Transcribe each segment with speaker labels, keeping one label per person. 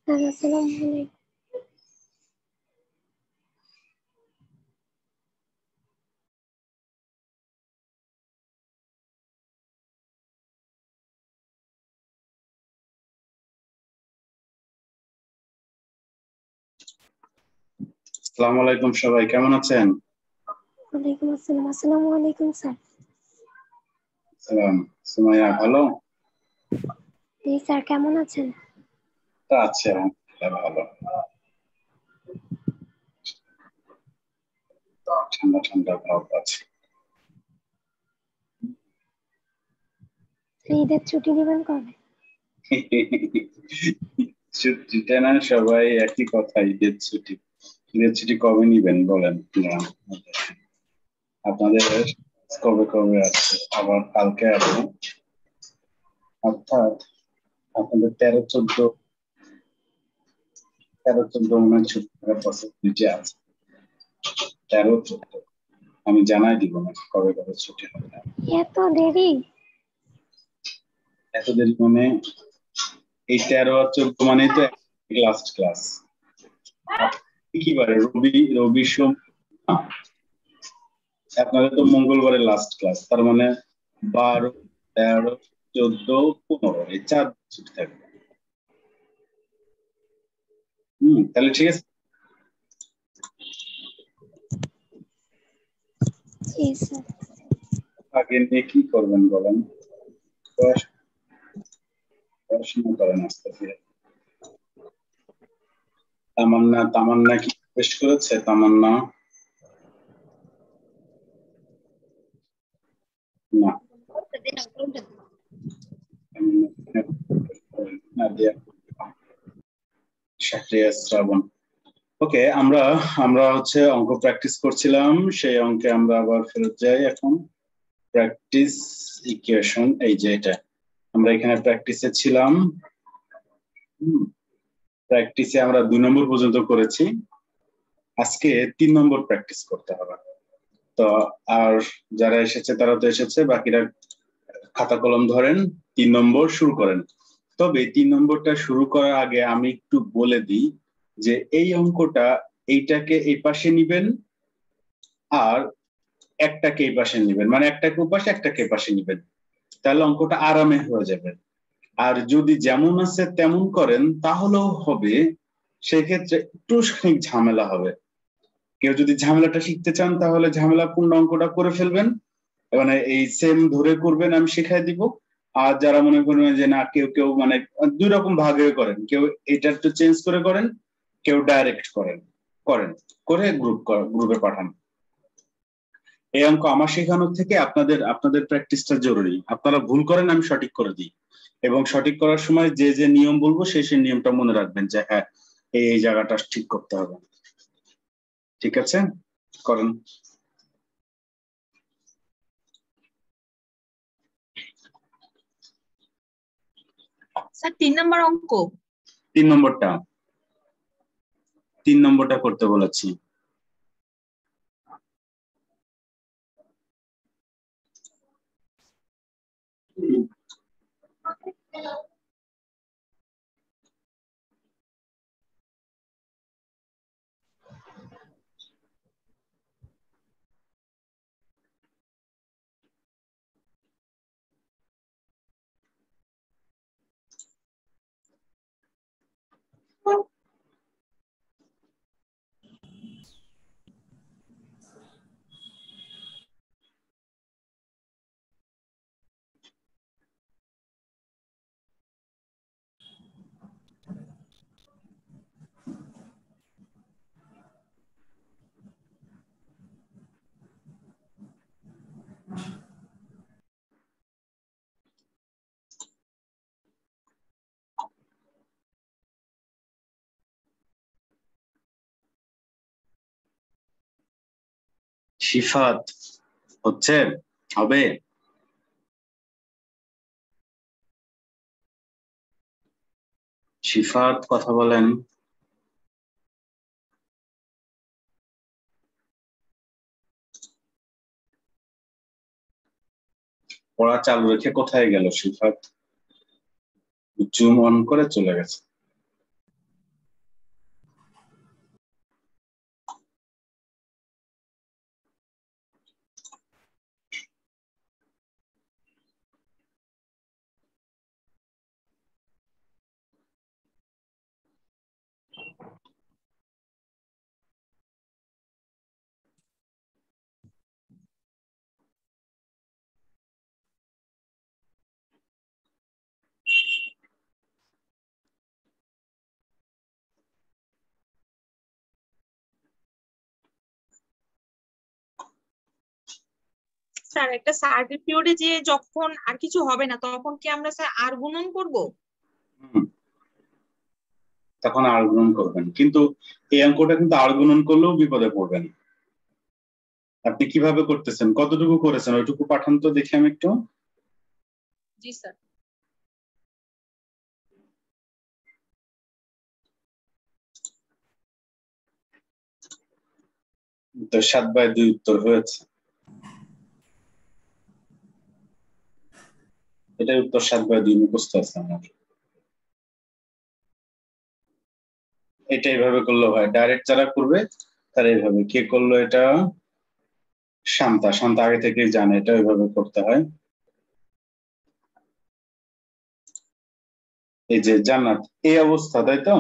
Speaker 1: আসসালামু আলাইকুম।
Speaker 2: আসসালামু আলাইকুম সবাই, কেমন আছেন?
Speaker 1: ওয়ালাইকুম আসসালাম। আসসালামু আলাইকুম স্যার।
Speaker 2: সালাম। সুমাইয়া ভালো
Speaker 1: জি স্যার, কেমন আছেন?
Speaker 2: আছে, আলহামদুলিল্লাহ ভালো। ঠান্ডা ঠান্ডা ভাব আছে।
Speaker 1: ঈদের ছুটি দিবেন কবে?
Speaker 2: ছুটিটা না, সবাই একই কথা, ঈদের ছুটি। ঈদের ছুটি কবে নিবেন বলেন না? আপনাদের কবে কবে আছে? আবার কালকে আছে, অর্থাৎ আপনাদের 13-14 মনে হয় ছুটি থাকার পসিবিলিটি আছে। 13-14 আমি জানাই দিব না কবে কবে ছুটি হবে।
Speaker 1: এত দেরি?
Speaker 2: এত দেরি মানে এই 13 আর 14 মানে তো লাস্ট ক্লাস। কি বারে? রবি সোম, আপনাদের তো মঙ্গলবারে লাস্ট ক্লাস, তার মানে 12, 13, 14, 15 এই 4 ছুটি থাকবে। তাহলে ঠিক আছে।
Speaker 1: জি স্যার।
Speaker 2: আগে নিয়ে কি করবেন বলেন? পড়াশোনা করেন আস্তে ধীরে। তামান্না কি রিকোয়েস্ট করেছে? তামান্না না, নাদিয়া, শাহরিয়া, শ্রাবণ। ওকে, আমরা আমরা হচ্ছে অঙ্ক প্র্যাকটিস করছিলাম, সেই অঙ্কে আমরা আবার ফেরত যাই। এখন প্র্যাকটিস ইকুয়েশন, এই যে এটা আমরা এখানে প্র্যাকটিসে ছিলাম। প্র্যাকটিসে আমরা 2 নম্বর পর্যন্ত করেছি, আজকে 3 নম্বর প্র্যাকটিস করতে হবে। তো আর যারা এসেছে তারা তো এসেছে, বাকিরা খাতা কলম ধরেন, 3 নম্বর শুরু করেন। তবে 3 নম্বরটা শুরু করার আগে আমি একটু বলে দিই যে এই অঙ্কটা এইটাকে এই পাশে নিবেন আর একটাকে এই পাশে নিবেন, মানে একটাকে ওপাশে একটাকে এই পাশে নিবেন, তাহলে অঙ্কটা আরামে হয়ে যাবে। আর যদি যেমন আছে তেমন করেন তাহলেও হবে, সেক্ষেত্রে একটু ঝামেলা হবে। কেউ যদি ঝামেলাটা শিখতে চান তাহলে ঝামেলাপূর্ণ অঙ্কটা করে ফেলবেন, মানে এই সেম ধরে করবেন, আমি শিখাই দিব। আর যারা মনে করবেন যে না, কেউ কেউ মানে 2 রকম ভাগে করেন, কেউ এটা একটু চেঞ্জ করে করেন, কেউ ডাইরেক্ট করেন, করে গ্রুপে পাঠান। এই অঙ্ক আমার শেখানোর থেকে আপনাদের আপনাদের প্র্যাকটিসটা জরুরি। আপনারা ভুল করেন, আমি সঠিক করে দিই, এবং সঠিক করার সময় যে যে নিয়ম বলবো সেই সেই নিয়মটা মনে রাখবেন যে হ্যাঁ এই জায়গাটা ঠিক করতে হবে। ঠিক আছে, করেন।
Speaker 3: স্যার 3 নম্বর অঙ্ক,
Speaker 2: 3 নম্বরটা করতে বলেছি। সিফাত হচ্ছে, হবে? সিফাত কথা বলেন। পড়া চালু রেখে কোথায় গেল সিফাত? জুম অন করে চলে গেছে।
Speaker 3: স্যার একটা সার্কিট পিরিয়ডে যে যখন আর কিছু হবে না তখন কি আমরা স্যার আর গুণন করব?
Speaker 2: হুম, তখন আর গুণন করবেন, কিন্তু এই অঙ্কটা কিন্তু আর গুণন করলেও বিপদে পড়বেন। আপনি কিভাবে করতেছেন, কতটুকু করেছেন ওইটুকু পাঠান তো দেখি আমি একটু।
Speaker 3: জি স্যার।
Speaker 2: তো 7/2 উত্তর হয়েছে, এটাই উত্তর। 7/2 মুখস্থ আছে আমার। এটা এইভাবে করলে হয়, ডাইরেক্ট যারা করবে তারা এইভাবে। কে করলো এটা? শান্তা। শান্তা আগে থেকেই জানে এটা ওইভাবে করতে হয়। এই যে জান্নাত এই অবস্থা, তাই তো?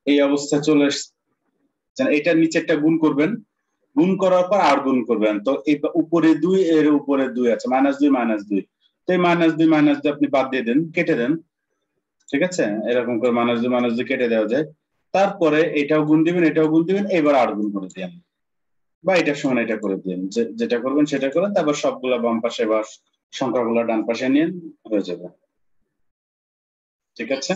Speaker 2: এই অবস্থা চলে এসছে, এটার নিচে একটা গুণ করবেন, গুণ করার পর আর গুণ করবেন। তো এই উপরে 2, এর উপরে 2 আছে, -2 -2। তো এই -2 আপনি বাদ দিয়ে দেন, কেটে দেন। ঠিক আছে, এরকম করে -2 কেটে দেওয়া যায়। তারপরে এটাও গুণ দিবেন, এটাও গুণ দিবেন, এবার আর গুণ করে দেন, বা এটার সমান এটা করে দিন। যেটা করবেন সেটা করেন, তারপর সবগুলা বাম পাশে বা সংখ্যাগুলা ডান পাশে নিয়ে হয়ে যাবে। ঠিক আছে।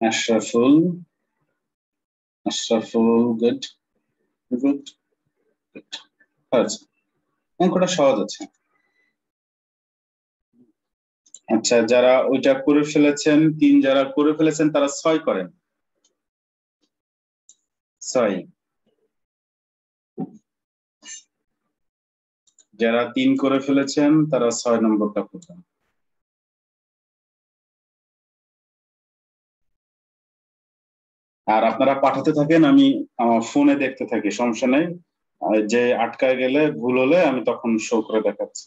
Speaker 2: Ashraful, Ashraful, good good good. আচ্ছা, অঙ্কটা সহজ আছে। আচ্ছা, যারা ওইটা করে ফেলেছেন, 3 যারা করে ফেলেছেন তারা 6 করেন। 6। যারা 3 করে ফেলেছেন তারা 6 নম্বরটা করবেন। আর আপনারা পাঠাতে থাকেন, আমি আমার ফোনে দেখতে থাকি, সমস্যা নেই। আর যে আটকায় গেলে, ভুল হলে আমি তখন শো করে দেখাচ্ছি।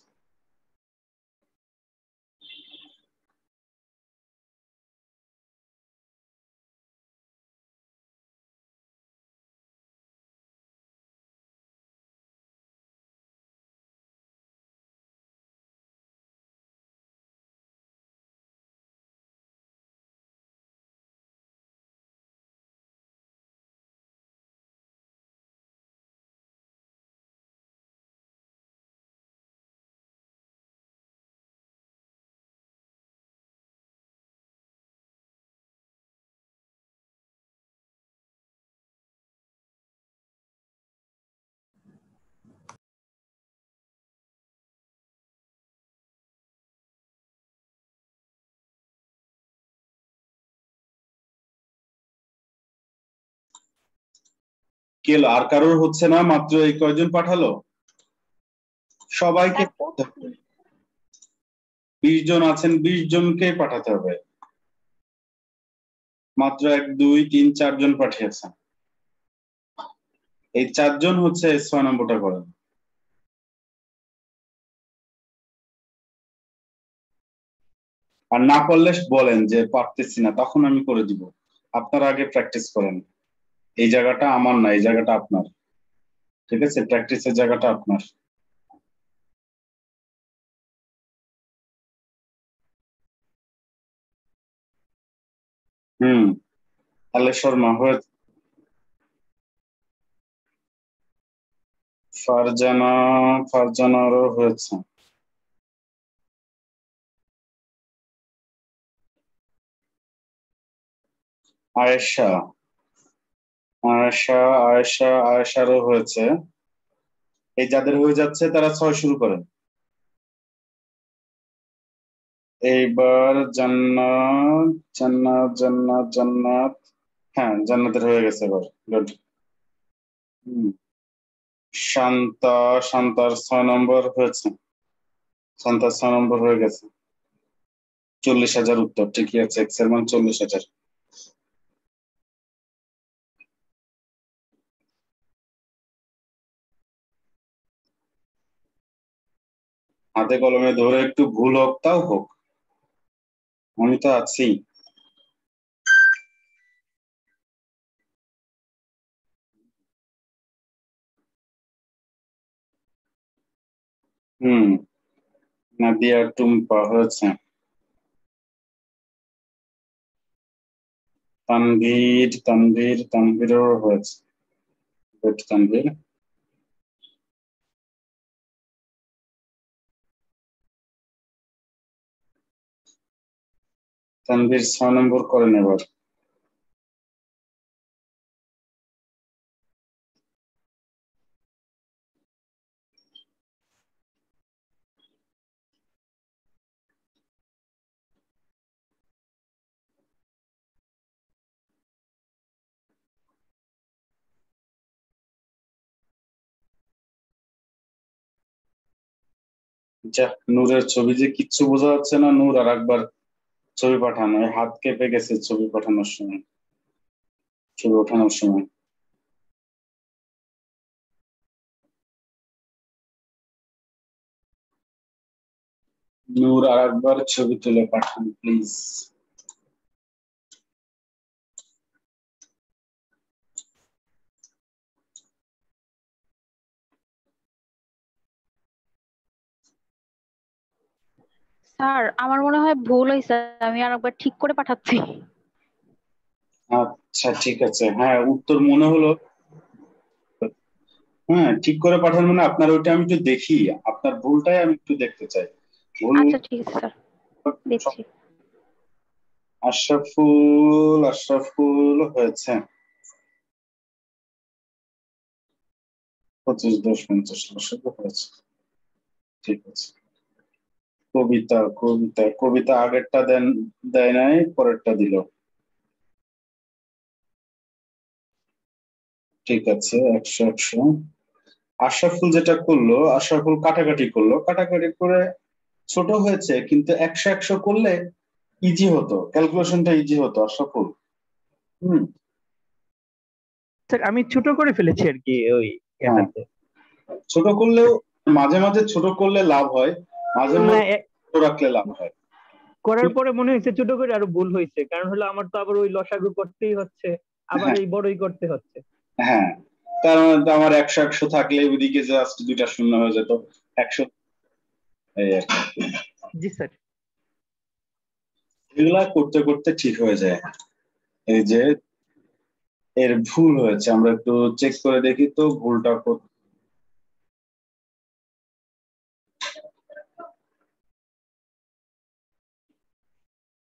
Speaker 2: কি হলো, আর কারোর হচ্ছে না? মাত্র এই কয়জন পাঠালো, সবাইকে। 20 জন আছেন, 20 জনকে পাঠাতে হবে। মাত্র 1 2 3 4 জন পাঠিয়েছেন। এই 4 জন হচ্ছে 6 নম্বরটা করেন। আর না পারলে বলেন যে পারতেছি না, তখন আমি করে দিব। আপনারা আগে প্র্যাকটিস করেন। এই জায়গাটা আমার না, এই জায়গাটা আপনার। ঠিক আছে, প্র্যাকটিসের জায়গাটা আপনার। হুম, তাহলে শর্মা হয়ে, ফারজানা, ফারজানারও হয়েছে। আয়েশা, আয়েশা, আয়েশা, আয়েশারও হয়েছে। এই যাদের হয়ে যাচ্ছে তারা 6 শুরু করেন। এইবার জান্নাত, জান্নাত, জান্নাত, জান্নাত। হ্যাঁ, জান্নাতের হয়ে গেছে এবার। গুড। শান্তা, শান্তার 6 নম্বর হয়েছে। শান্তার 6 নম্বর হয়ে গেছে। 40,000 উত্তর, ঠিকই আছে, এক্স এর মান 40,000। হাতে কলমে ধরে একটু ভুল হোক, তাও হোক, আমি তো আছি। হুম, নাদিয়া টুম্পা হয়েছে। তানভীরও হয়েছে। গুড তানভীর। তানভীর 6 নম্বর করেন এবার। যা, নূরের ছবি যে কিচ্ছু বোঝা যাচ্ছে না। নূর আর একবার ছবি পাঠানো, হাত কেঁপে গেছে ছবি পাঠানোর সময়, ছবি ওঠানোর সময়। নূর আর একবার ছবি তুলে পাঠান প্লিজ।
Speaker 4: স্যার আমার মনে হয় ভুল হয়েছে, আমি আরেকবার ঠিক করে পাঠাচ্ছি।
Speaker 2: আচ্ছা ঠিক আছে, হ্যাঁ উত্তর মনে হলো। হ্যাঁ ঠিক করে পাঠান, মানে আপনার ওইটা আমি একটু দেখি, আপনার ভুলটাই আমি একটু দেখতে চাই। ভুল
Speaker 4: আচ্ছা ঠিক আছে স্যার, দেখছি।
Speaker 2: আশরাফুল হয়েছে 25-10-50 হয়েছে। ঠিক আছে। কবিতা আগেরটা দেয় নাই, পরেরটা দিল। ঠিক আছে, 100-100। আশরাফুল যেটা করলো, আশরাফুল কাটাকাটি করলো, কাটাকাটি করে ছোট হয়েছে, কিন্তু 100-100 করলে ইজি হতো, ক্যালকুলেশনটা ইজি হতো আশরাফুল। হুম।
Speaker 5: স্যার আমি ছোট করে ফেলেছি আর কি ওই এটাতে।
Speaker 2: ছোট করলেও মাঝে মাঝে ছোট করলে লাভ হয়, মাঝে মাঝে ছোট রাখলে লাভ হয়।
Speaker 5: করার পরে মনে হয়েছে ছোট করে আরো ভুল হয়েছে, কারণ হলো আমার তো আবার ওই লসাগু করতেই হচ্ছে, আবার এই বড়ই করতে হচ্ছে।
Speaker 2: হ্যাঁ, তার মানে আমার 100-100 থাকলে ওইদিকে জাস্ট 2টা শূন্য হয়ে যেত। 100 এই আর কি।
Speaker 5: জি স্যার।
Speaker 2: এগুলা করতে করতে ঠিক হয়ে যায়। এই যে এর ভুল হয়েছে, আমরা একটু চেক করে দেখি তো ভুলটা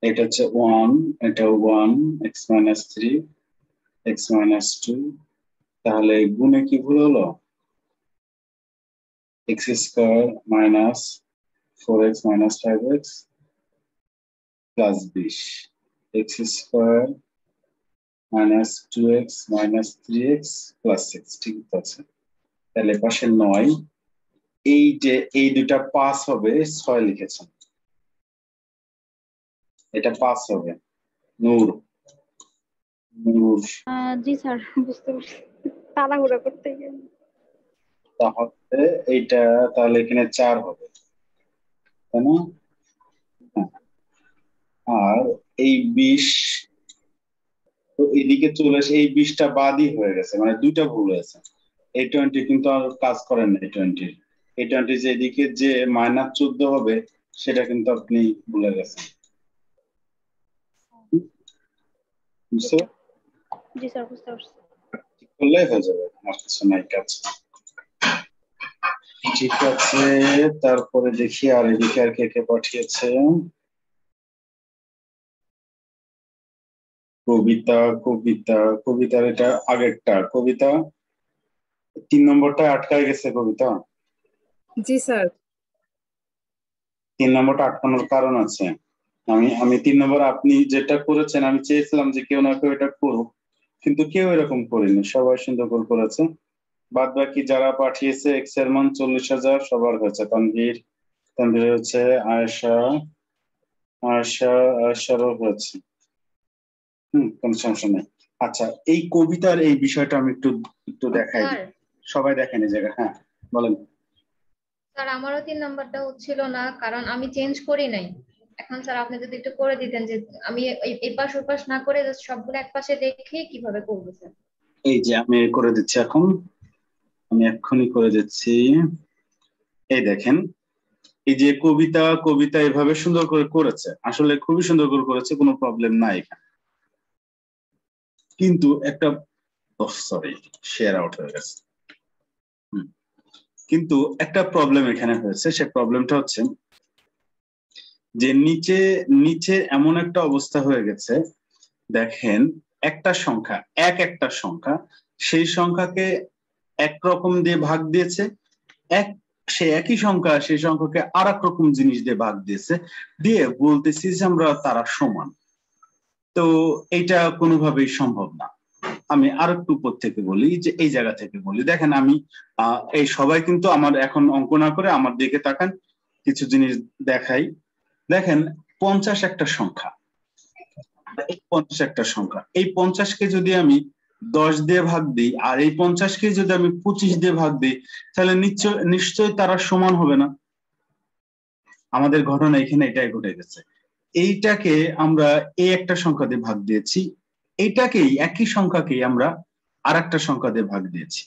Speaker 2: এটা হচ্ছে 1, এটা 1 x-3 x-2, তাহলে গুণে কি ভুল হলো? x² - 4x - 5x + 20, x² - 2x - 3x + 6। ঠিক আছে, তাহলে পাশে 9, এই যে এই দুটা 5 হবে, 6 লিখেছেন, এটা 5 হবে। নূর
Speaker 4: জি স্যার, বুঝতে পারছি, তাড়াহুড়া করতে গিয়ে।
Speaker 2: তাহলে এইটা তাহলে এখানে 4 হবে, তাই না? আর এই 20 তো এদিকে চলে এসে এই 20টা বাদই হয়ে গেছে, মানে দুইটা ভুল হয়েছে। এই 20 কিন্তু আর কাজ করেন না। এই 20 যে এদিকে যে -14 হবে, সেটা কিন্তু আপনি ভুলে গেছেন।
Speaker 4: জি স্যার, বুঝতে পারছি।
Speaker 2: ঠিক করলেই হয়ে যাবে, আমার কিছু নাই কাজ। ঠিক আছে, তারপরে দেখি আর এদিকে আর কে কে পাঠিয়েছে। কবিতার এটা আগেরটা। কবিতা 3 নম্বরটা আটকায় গেছে। কবিতা
Speaker 6: জি স্যার।
Speaker 2: 3 নম্বরটা আটকানোর কারণ আছে। আমি 3 নম্বর আপনি যেটা করেছেন, আমি চেয়েছিলাম যে কেউ না কেউ এটা করুক, কিন্তু কেউ এরকম করেনি, সবাই সুন্দর করেছে। বাদ বাকি যারা পাঠিয়েছে এক্স এর মান 40,000 সবার হয়েছে। তানভীর হচ্ছে, আয়েশারও হয়েছে। কোনো সমস্যা নেই। আচ্ছা, এই কবিতার এই বিষয়টা আমি একটু দেখাই দিই, সবাই দেখেন এই জায়গা। হ্যাঁ বলেন।
Speaker 7: স্যার আমারও 3 নাম্বারটা হচ্ছিল না, কারণ আমি চেঞ্জ করি নাই। এখন স্যার আপনি যদি একটু করে দিতেন, যে আমি এই পাশ ওই পাশ না করে জাস্ট সবগুলো এক পাশে রেখে কিভাবে করবো স্যার।
Speaker 2: এই যে আমি করে দিচ্ছি এখন, আমি এক্ষুনি করে দিচ্ছি। এই দেখেন, এই যে কবিতা এভাবে সুন্দর করে করেছে, আসলে খুবই সুন্দর করে করেছে, কোনো প্রবলেম নাই এখানে। কিন্তু একটা সরি শেয়ার আউট হয়ে গেছে। কিন্তু একটা প্রবলেম এখানে হয়েছে, সে প্রবলেমটা হচ্ছে যে নিচে নিচে এমন একটা অবস্থা হয়ে গেছে, দেখেন একটা সংখ্যা একটা সংখ্যা, সেই সংখ্যাকে একরকম দিয়ে ভাগ দিয়েছে, সে একই সংখ্যা সেই সংখ্যাকে আর এক রকম জিনিস দিয়ে ভাগ দিয়েছে, দিয়ে বলতেছি যে আমরা তারা সমান। তো এটা কোনোভাবেই সম্ভব না। আমি আর একটু উপর থেকে বলি, যে এই জায়গা থেকে বলি। দেখেন আমি এই সবাই কিন্তু আমার এখন অঙ্ক না করে আমার দিকে তাকান, কিছু জিনিস দেখাই। দেখেন 50 একটা সংখ্যা, এই 50 একটা সংখ্যা, এই 50কে যদি আমি 10 দিয়ে ভাগ দিই আর এই 50কে যদি আমি 25 দিয়ে ভাগ দিই, তাহলে নিশ্চয়ই তারা সমান হবে না। আমাদের ঘটনা এখানে এটাই ঘটে গেছে। এইটাকে আমরা এই একটা সংখ্যা দিয়ে ভাগ দিয়েছি, এইটাকেই একই সংখ্যাকেই আমরা আর একটা সংখ্যা দিয়ে ভাগ দিয়েছি।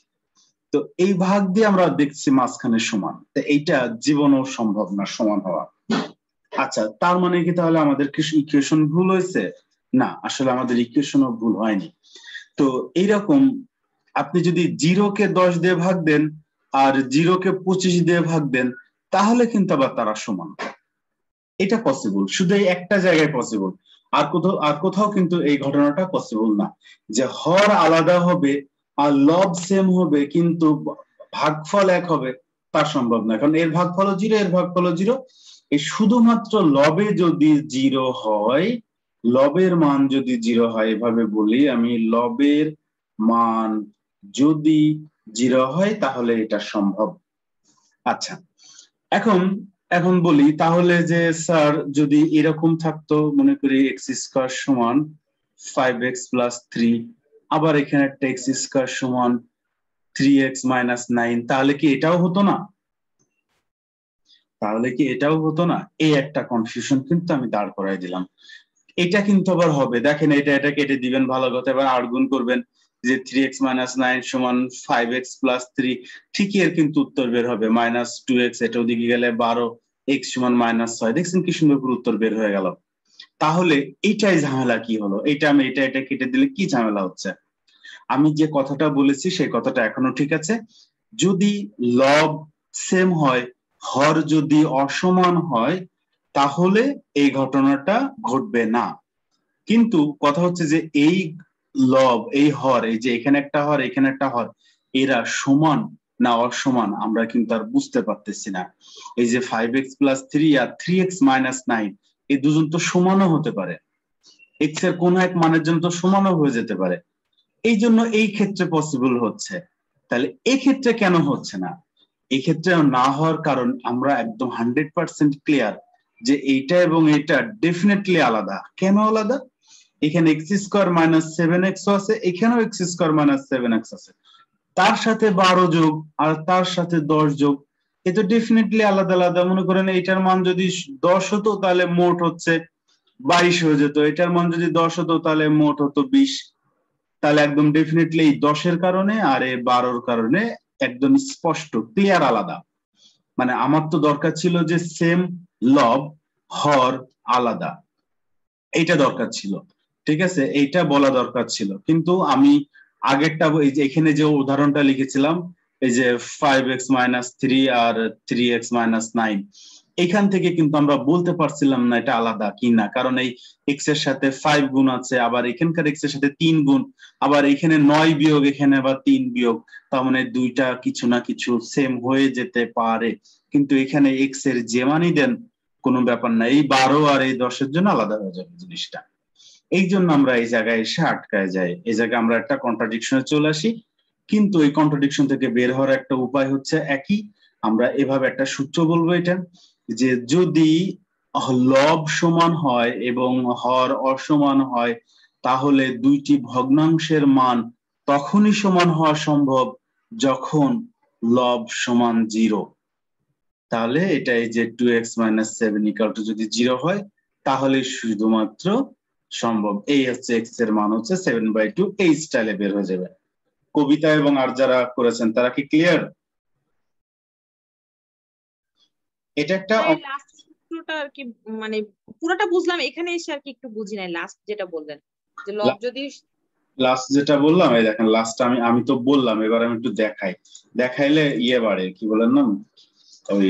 Speaker 2: তো এই ভাগ দিয়ে আমরা দেখছি মাঝখানে সমান, তো এইটা জীবনেও সম্ভব না সমান হওয়া। আচ্ছা, তার মানে কি তাহলে আমাদের ইকুয়েশন ভুল হয়েছে? না, আসলে আমাদের ইকুয়েশনও ভুল হয়নি। তো এইরকম আপনি যদি 0-কে 10 দিয়ে ভাগ দেন আর 0-কে 25 দিয়ে ভাগ দেন, তাহলে কিন্তু আবার তারা সমান। এটা পসিবল, শুধু এই একটা জায়গায় পসিবল, আর কোথাও কিন্তু এই ঘটনাটা পসিবল না যে হর আলাদা হবে আর লব সেম হবে কিন্তু ভাগফল এক হবে, তা সম্ভব না। কারণ এর ভাগফল 0, এর ভাগফল 0। এই শুধুমাত্র লবে যদি 0 হয়, লবের মান যদি 0 হয়, এভাবে বলি আমি, লবের মান যদি 0 হয় তাহলে এটা সম্ভব। আচ্ছা, এখন বলি তাহলে যে স্যার যদি এরকম থাকতো, মনে করি এক্স স্কয়ার সমান 5x + 3, আবার এখানে একটা এক্স স্কয়ার সমান 3x - 9, তাহলে কি এটাও হতো না? এই একটা কনফিউশন কিন্তু আমি দাঁড় করাই দিলাম। এটা কিন্তু আবার হবে, দেখেন এটা কেটে দিবেন, ভালো কথা। এবার আর গুণ করবেন যে 3x - 9 সমান 5x + 3, ঠিকই এর কিন্তু উত্তর বের হবে -2x, এটা ওদিকে গেলে 12, x সমান -6। দেখছেন কি সুন্দর করে উত্তর বের হয়ে গেল। তাহলে এইটাই ঝামেলা কি হলো? এটা কেটে দিলে কি ঝামেলা হচ্ছে? আমি যে কথাটা বলেছি সেই কথাটা এখনো ঠিক আছে। যদি লব সেম হয়, হর যদি অসমান হয়, তাহলে এই ঘটনাটা ঘটবে না। কিন্তু কথা হচ্ছে যে এই লব, এই হর, এই যে এখানে একটা হর এখানে একটা হর, এরা সমান না অসমান আমরা কিন্তু আর বুঝতে পারতেছি না। এই যে 5x + 3 আর 3x - 9, এই দুজন তো সমানও হতে পারে, x এর কোন এক মানের জন্য তো সমানও হয়ে যেতে পারে। এই জন্য এই ক্ষেত্রে পসিবল হচ্ছে। তাহলে এই ক্ষেত্রে কেন হচ্ছে না? এই ক্ষেত্রে না হওয়ার কারণ আমরা একদম 100% ক্লিয়ার যে এইটা এবং এটা ডেফিনেটলি আলাদা। কেন আলাদা? এখানে x² - 7x আছে, এখানেও x² - 7x আছে, তার সাথে 12 যোগ আর তার সাথে 10 যোগ, এ তো ডেফিনেটলি আলাদা আলাদা। মনে করেন এইটার মান যদি 10 হতো তাহলে মোট হচ্ছে 22 হয়ে যেত, এটার মান যদি 10 হতো তাহলে মোট হতো 20। তাহলে একদম ডেফিনেটলি 10-এর কারণে আর এই 12-র কারণে একদম স্পষ্ট ক্লিয়ার আলাদা। মানে আমার তো দরকার ছিল যে সেম লব হর আলাদা, এইটা দরকার ছিল, ঠিক আছে, এইটা বলা দরকার ছিল। কিন্তু আমি আগেরটা এই যে এখানে যে উদাহরণটা লিখেছিলাম, এই যে 5x - 3 আর 3x - 9, এখান থেকে কিন্তু আমরা বলতে পারছিলাম না এটা আলাদা কি না, কারণ এই x এর সাথে 5 গুণ আছে, আবার এখানকার x এর সাথে 3 গুণ, আবার এখানে 9 বিয়োগ, এখানে আবার 3 বিয়োগ, তার মানে দুইটা কিছু না কিছু সেম হয়ে যেতে পারে। কিন্তু এখানে x এর যে মানই দেন কোনো ব্যাপার না, এই 12 আর এই 10-এর জন্য আলাদা হয়ে যাবে জিনিসটা। এই জন্য আমরা এই জায়গায় এসে আটকায় যাই, এই জায়গায় আমরা একটা কন্ট্রাডিকশনে চলে আসি। কিন্তু এই কন্ট্রাডিকশন থেকে বের হওয়ার একটা উপায় হচ্ছে একই, আমরা এভাবে একটা সূত্র বলবো এটা, যে যদি লব সমান হয় এবং হর অসমান হয়, তাহলে দুইটি ভগ্নাংশের মান তখনই সমান হওয়া সম্ভব যখন লব সমান 0। তাহলে এটাই যে 2x - 7 যদি 0 হয় তাহলে শুধুমাত্র সম্ভব। এই হচ্ছে x এর মান হচ্ছে 7/2, এই স্টাইলে বের হয়ে যাবে। কবিতা এবং আর যারা করেছেন তারা কি ক্লিয়ার? এটা একটা
Speaker 3: লাস্ট সূত্রটা আর কি, মানে পুরোটা বুঝলাম, এখানে এসে আর কি একটু বুঝি নাই লাস্ট যেটা বললেন যে লব যদি
Speaker 2: লাস্ট যেটা বললাম, এই দেখেন লাস্ট আমি তো বললাম, এবার আমি একটু দেখাইলে ইয়ে বাড়ে, কি বলেন না, ওই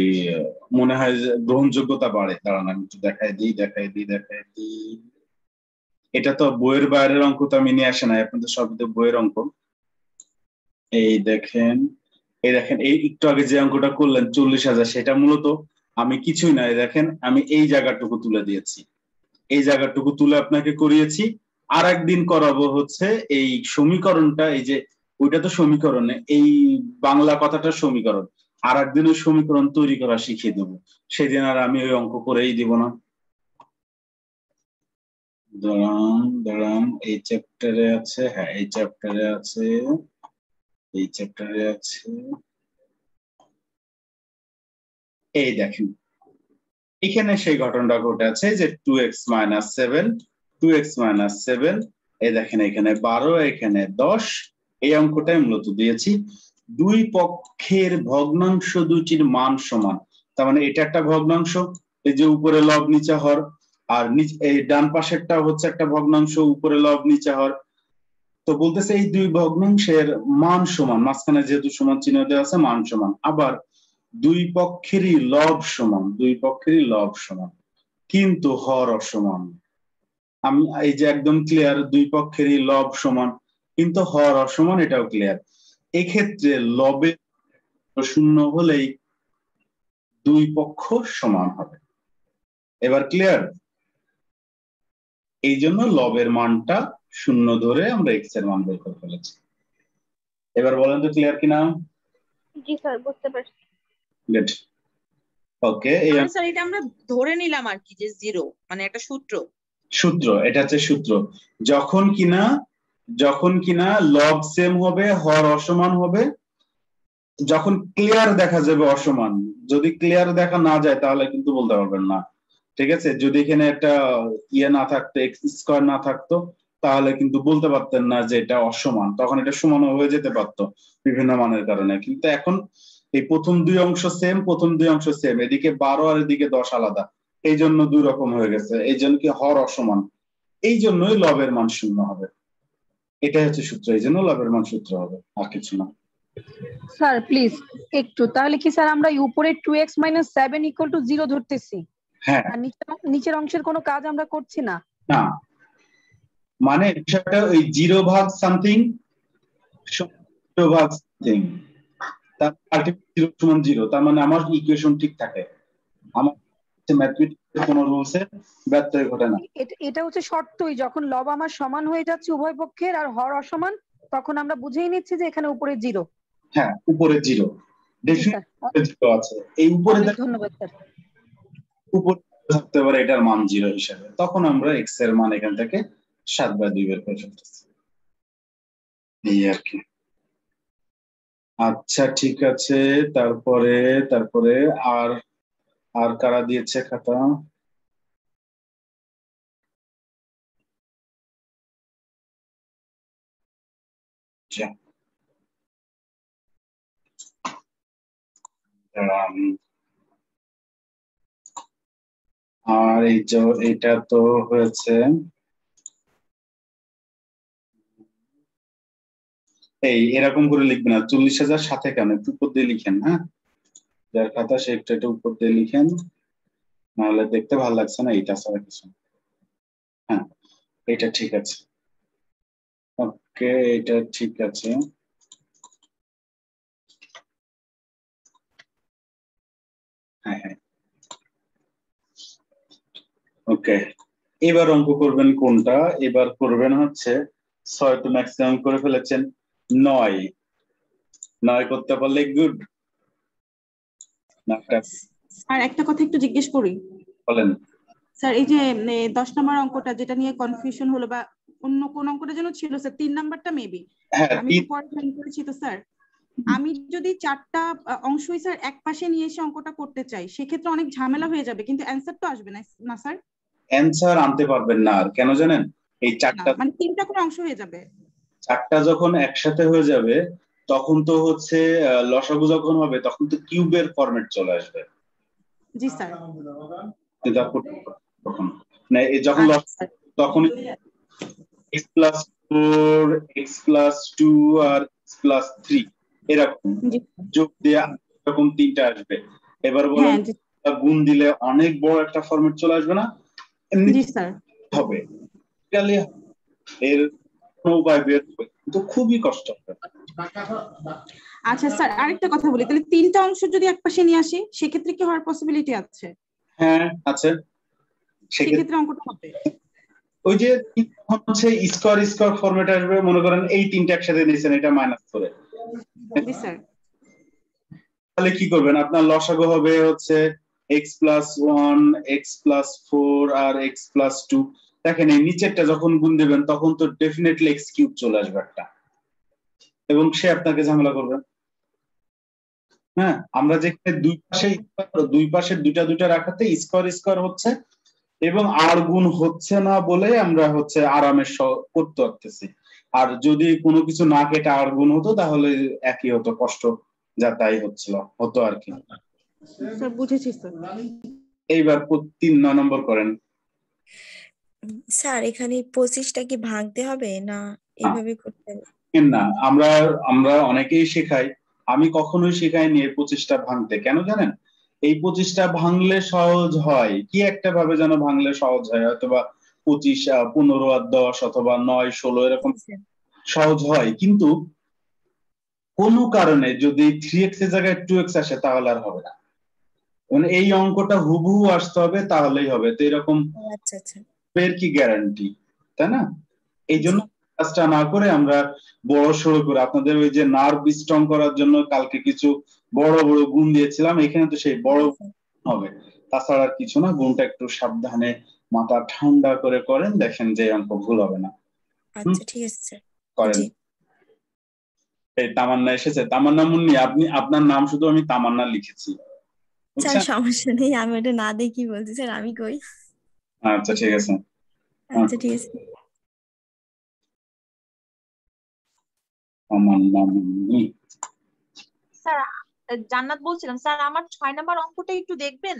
Speaker 2: মনে হয় যে গ্রহণযোগ্যতা বাড়ে। দাঁড়ান আমি একটু দেখাই দিই। এটা তো বইয়ের বাইরের অঙ্ক, তো আমি নিয়ে আসে নাই, আপনাদের সব তো বইয়ের অঙ্ক। এই দেখেন এই একটু আগে যে অঙ্কটা করলেন 40,000, সেটা মূলত আমি কিছুই নাই, দেখেন আমি এই জায়গাটুকু তুলে দিয়েছি, এই জায়গাটুকু তুলে আপনাকে করিয়েছি। আর একদিন করাবো হচ্ছে এই সমীকরণটা, এই যে ওইটা তো সমীকরণে, এই বাংলা কথাটা সমীকরণ, আর একদিন ওই সমীকরণ তৈরি করা শিখিয়ে দেবো। সেদিন আর আমি ওই অঙ্ক করেই দিব না। দাঁড়ান এই চ্যাপ্টারে আছে, হ্যাঁ এই চ্যাপ্টারে আছে, এই দেখেন এখানে সেই ঘটনাটা ঘটে আছে যে 2x - 7, এই দেখেন এখানে 12, এখানে 10, এই অঙ্কটাই মূলত দিয়েছি। দুই পক্ষের ভগ্নাংশ দুইটির মান সমান, তার মানে এটা একটা ভগ্নাংশ, এই যে উপরে লব নিচে হর, আর এই ডান পাশেরটা হচ্ছে একটা ভগ্নাংশ, উপরে লব নিচে হর। তো বলতেছে এই দুই ভগ্নাংশের মান সমান, মাঝখানে যেহেতু সমান চিহ্ন দেওয়া আছে, মান সমান। আবার দুই পক্ষেরই লব সমান, কিন্তু হর অসমান। আমি এই যে একদম ক্লিয়ার, দুই পক্ষেরই লব সমান কিন্তু হর অসমান, এটাও ক্লিয়ার। এক্ষেত্রে লবে শূন্য হলেই দুই পক্ষ সমান হবে। এবার ক্লিয়ার? এই জন্য লবের মানটা শূন্য ধরে আমরা এক্স এর মান বের করে ফেলেছি। এবার বলেন তো ক্লিয়ার কিনা?
Speaker 4: জি স্যার, বুঝতে পারছি।
Speaker 2: গুড, ওকে।
Speaker 3: স্যার এটা আমরা ধরে নিলাম আর কি যে 0, মানে একটা সূত্র,
Speaker 2: এটা হচ্ছে সূত্র। যখন কিনা লব সেম হবে, হর অসমান হবে, যখন ক্লিয়ার দেখা যাবে অসমান, যদি ক্লিয়ার দেখা না যায় তাহলে কিন্তু বলতে পারবেন না, ঠিক আছে? যদি এখানে একটা ইয়ে না থাকতো, এক্স স্কয়ার না থাকতো, তাহলে কিন্তু বলতে পারতেন না যে এটা অসমান, তখন এটা সমান হয়ে যেতে পারতো বিভিন্ন মানের কারণে। কিন্তু এখন এই প্রথম দুই অংশ সেম, এদিকে 12 আর এদিকে 10 আলাদা, এই জন্য দুই রকম হয়ে গেছে, এই জন্য কি হর অসমান, এই জন্যই লবের মান শূন্য হবে। এটাই হচ্ছে সূত্র, এই জন্য লবের মান সূত্র হবে, আর কিছু না।
Speaker 8: স্যার প্লিজ একটু, তাহলে কি স্যার আমরা উপরে 2x - 7 = 0 ধরতেছি,
Speaker 2: হ্যাঁ,
Speaker 8: আর নিচের অংশের কোনো কাজ আমরা করছি না?
Speaker 2: না, মানে বিষয়টা ওই 0 ভাগ সামথিং তার আলটিমেট 0 = 0, তার মানে আমার ইকুয়েশন ঠিক থাকে, আমার ম্যাথমেটিক্সের কোনো রুলসে ব্যত্যয় ঘটে না।
Speaker 8: এটা হচ্ছে শর্তই, যখন লব আমার সমান হয়ে যাচ্ছে উভয় পক্ষের আর হর অসমান, তখন আমরা বুঝেই নিচ্ছি যে এখানে উপরে 0।
Speaker 2: হ্যাঁ, উপরে 0 ডেফিনেটলি 0 আছে, এই উপরে
Speaker 8: ধন্যবাদ স্যার।
Speaker 2: উপরে থাকতে পারে এটার মান 0 হিসেবে, তখন আমরা এক্স এর মান এখান থেকে 7/2 বের করে ফেলতেছি, এই আর কি। আচ্ছা ঠিক আছে, তারপরে আর কারা দিয়েছে খাতা? আর এই যে এটা তো হয়েছে, এই এরকম করে লিখবে না, 40,000 সাথে কেন, একটু উপর দিয়ে লিখেন। হ্যাঁ, যার খাতা সে একটু উপর দিয়ে লিখেন, নাহলে দেখতে ভালো লাগছে না, এইটা ছাড়া কিছু। হ্যাঁ, এটা ঠিক আছে, ওকে, এটা ঠিক আছে। হ্যাঁ হ্যাঁ, ওকে। এবার অঙ্ক করবেন কোনটা? এবার করবেন হচ্ছে 6 তো ম্যাক্সিমাম করে ফেলেছেন, 9 করতে পারলে গুড।
Speaker 9: স্যার একটা কথা একটু জিজ্ঞেস করি।
Speaker 2: বলেন।
Speaker 9: স্যার এই যে 10 নম্বর অঙ্কটা যেটা নিয়ে কনফিউশন হলো, বা অন্য কোন অঙ্কটা যেন ছিল স্যার, 3 নাম্বারটা মেবি আমি পরে জয়েন করেছি তো স্যার, আমি যদি 4টা অংশই স্যার এক পাশে নিয়ে এসে অঙ্কটা করতে চাই, সেক্ষেত্রে অনেক ঝামেলা হয়ে যাবে, কিন্তু অ্যানসার তো আসবে না স্যার?
Speaker 2: অ্যানসার আনতে পারবেন না, আর কেন জানেন? এই 4টা
Speaker 9: মানে 3টা করে অংশ হয়ে যাবে,
Speaker 2: 4টা যখন একসাথে হয়ে যাবে তখন তো হচ্ছে লসাগু যখন হবে তখন তো কিউবের ফরম্যাট চলে আসবে।
Speaker 9: জি স্যার।
Speaker 2: তখন না, যখন তখন x + 4 x plus 2 আর x plus 3 এরকম যোগ দিয়ে এরকম তিনটা আসবে। এবার বলেন গুণ দিলে অনেক বড় একটা ফরম্যাট চলে আসবে না?
Speaker 9: জি স্যার
Speaker 2: হবে এর কোনো উপায় বের হবে কিন্তু খুবই কষ্ট হবে।
Speaker 9: আচ্ছা স্যার আরেকটা কথা বলি, তাহলে তিনটা অংশ যদি একপাশে নিয়ে আসি সেক্ষেত্রে কি হওয়ার পসিবিলিটি আছে?
Speaker 2: হ্যাঁ আছে,
Speaker 9: সেক্ষেত্রে অঙ্কটা হবে
Speaker 2: ওই যে হচ্ছে স্কয়ার স্কয়ার ফরম্যাট আসবে। মনে করেন এই তিনটা একসাথে নিয়েছেন, এটা মাইনাস করে,
Speaker 9: জি স্যার,
Speaker 2: তাহলে কি করবেন? আপনার লসাগু হবে হচ্ছে x plus 1 x plus 4 আর x plus 2। দেখেন এই নিচেরটা যখন গুণ দেবেন তখন তো ডেফিনেটলি x কিউব চলে আসবে একটা, এবং সে আপনাকে ঝামেলা করবে। হ্যাঁ, আমরা যেখানে দুই পাশে দুটা দুটা রাখাতে স্কয়ার স্কয়ার হচ্ছে এবং আর গুণ হচ্ছে না বলে আমরা হচ্ছে আরামের করতে পারতেছি। আর যদি কোনো কিছু না কেটে আর গুণ হতো তাহলে একই হতো, কষ্ট যা তাই হতো আর কি।
Speaker 9: স্যার বুঝেছি স্যার।
Speaker 2: এইবার 3 নম্বর করেন।
Speaker 10: স্যার এখানে 25টা কি ভাঙতে হবে না এইভাবে করতে হবে?
Speaker 2: না, আমরা অনেকেই শেখাই, আমি কখনোই শেখাইনি এই 25টা ভাঙতে। কেন জানেন? এই 25টা ভাঙলে সহজ হয়, কি একটা ভাবে যেন ভাঙলে সহজ হয়, হয়তোবা 25 15 আর 10 অথবা 9 16 এরকম সহজ হয়, কিন্তু কোনো কারণে যদি 3x এর জায়গায় 2x আসে তাহলে আর হবে না। মানে এই অঙ্কটা হুবহু আসতে হবে তাহলেই হবে। তো এরকম
Speaker 10: আচ্ছা আচ্ছা
Speaker 2: এর কি গ্যারান্টি, তাই না? এই জন্য কাজটা না করে আমরা বড় সড়ো করে আপনাদের ওই যে নার্ভ স্ট্রং করার জন্য কালকে কিছু বড় বড় গুণ দিয়েছিলাম, এখানে তো সেই বড় হবে, তাছাড়া আর কিছু না। গুণটা একটু সাবধানে মাথা ঠান্ডা করে করেন, দেখেন যে অঙ্ক ভুল হবে না।
Speaker 10: আচ্ছা ঠিক আছে স্যার।
Speaker 2: করেন। এই তামান্না এসেছে। তামান্না মুন্নি, আপনার নাম শুধু আমি তামান্না লিখেছি।
Speaker 10: স্যার সমস্যা নেই, আমি ওটা না দেখি বলছি স্যার, আমি কই।
Speaker 2: আচ্ছা ঠিক আছে।
Speaker 10: আচ্ছা ঠিক আছে।
Speaker 2: তামান্না মুন্নি।
Speaker 3: স্যার জান্নাত বলছিলাম, স্যার আমার 6 নাম্বার অঙ্কটা একটু দেখবেন।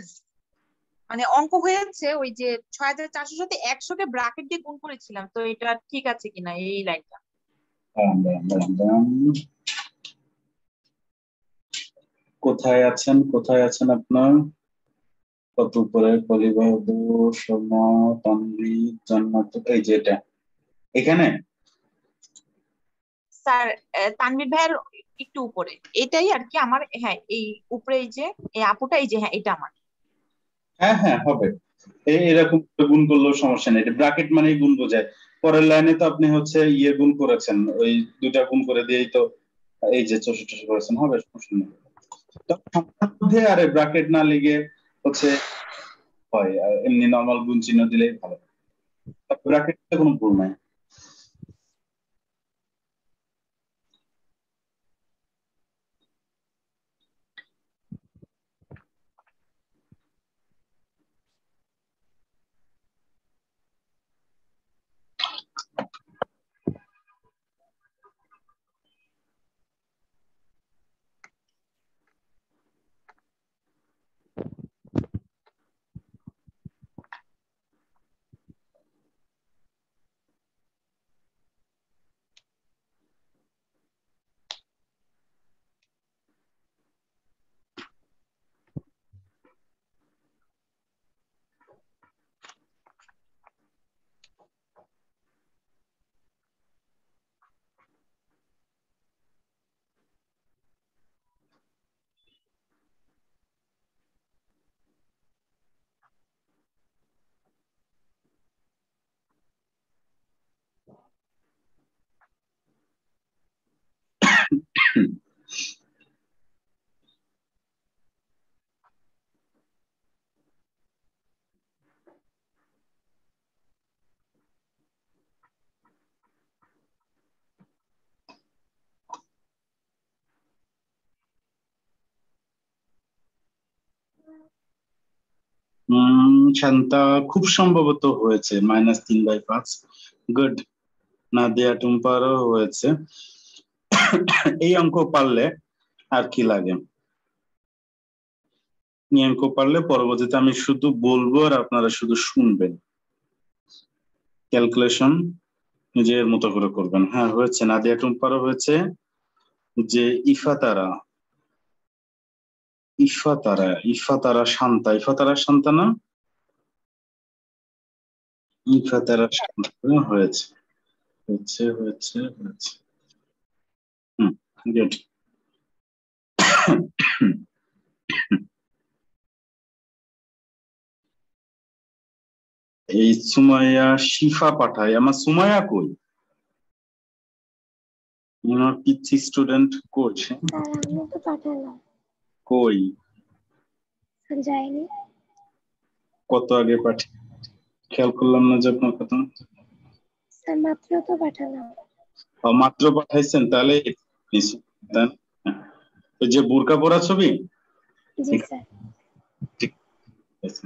Speaker 3: মানে অঙ্ক হয়েছে ওই যে 6400 সাথে 100কে ব্র্যাকেট দিয়ে গুণ করেছিলাম, তো এটা ঠিক আছে কিনা এই লাইনটা।
Speaker 2: কোথায় আছেন আপনার? কত উপরে? পরিবাহদূর সময় তানভীর জান্নাত, এই যে এটা এখানে
Speaker 3: স্যার তানভীর ভাইয়ের একটু উপরে এটাই আর কি আমার। হ্যাঁ এই উপরে এই যে এই আপুটা, এই যে হ্যাঁ এটা আমার।
Speaker 2: হ্যাঁ হ্যাঁ হবে, এরকম গুণ করলেও সমস্যা নেই, এটা ব্র্যাকেট মানেই গুণ বোঝায়। পরের লাইনে তো আপনি হচ্ছে গুণ করেছেন, ওই দুটা গুণ করে দিয়েই তো এই যে 64 করেছেন, হবে, সমস্যা নেই। মধ্যে আরে ব্র্যাকেট না লিখে হচ্ছে হয় এমনি নরমাল গুণ চিহ্ন দিলেই ভালো, ব্র্যাকেটে কোনো ভুল নাই। শান্তা খুব সম্ভবত হয়েছে -3/5। গুড। নাদিয়া টুম্পারও হয়েছে। এই অঙ্ক পারলে আর কি লাগে? এই অঙ্ক পারলে পরবর্তীতে আমি শুধু বলবো আর আপনারা শুধু শুনবেন। ক্যালকুলেশন নিজের মতো করে করবেন। হ্যাঁ হয়েছে, নাদিয়া টুম্পারও হয়েছে। যে ইফাতারা শান্তা না, ইফাতারা শান্তা হয়েছে হয়েছে হয়েছে হয়েছে। গুড। এই সুমাইয়া শিফা পাঠায়, আমার সুমাইয়া কই? আমার পিচ্ছি স্টুডেন্ট কই?
Speaker 1: আমি তো পাঠালাম।
Speaker 2: কই?
Speaker 1: যায়নি।
Speaker 2: কত আগে পাঠিয়ে, খেয়াল করলাম না যে আপনার কথা।
Speaker 1: স্যার মাত্র তো পাঠালাম।
Speaker 2: মাত্র পাঠাইছেন, তাহলে ওই যে বোরকা পরা ছবি।
Speaker 1: জি স্যার।
Speaker 2: ঠিক আছে,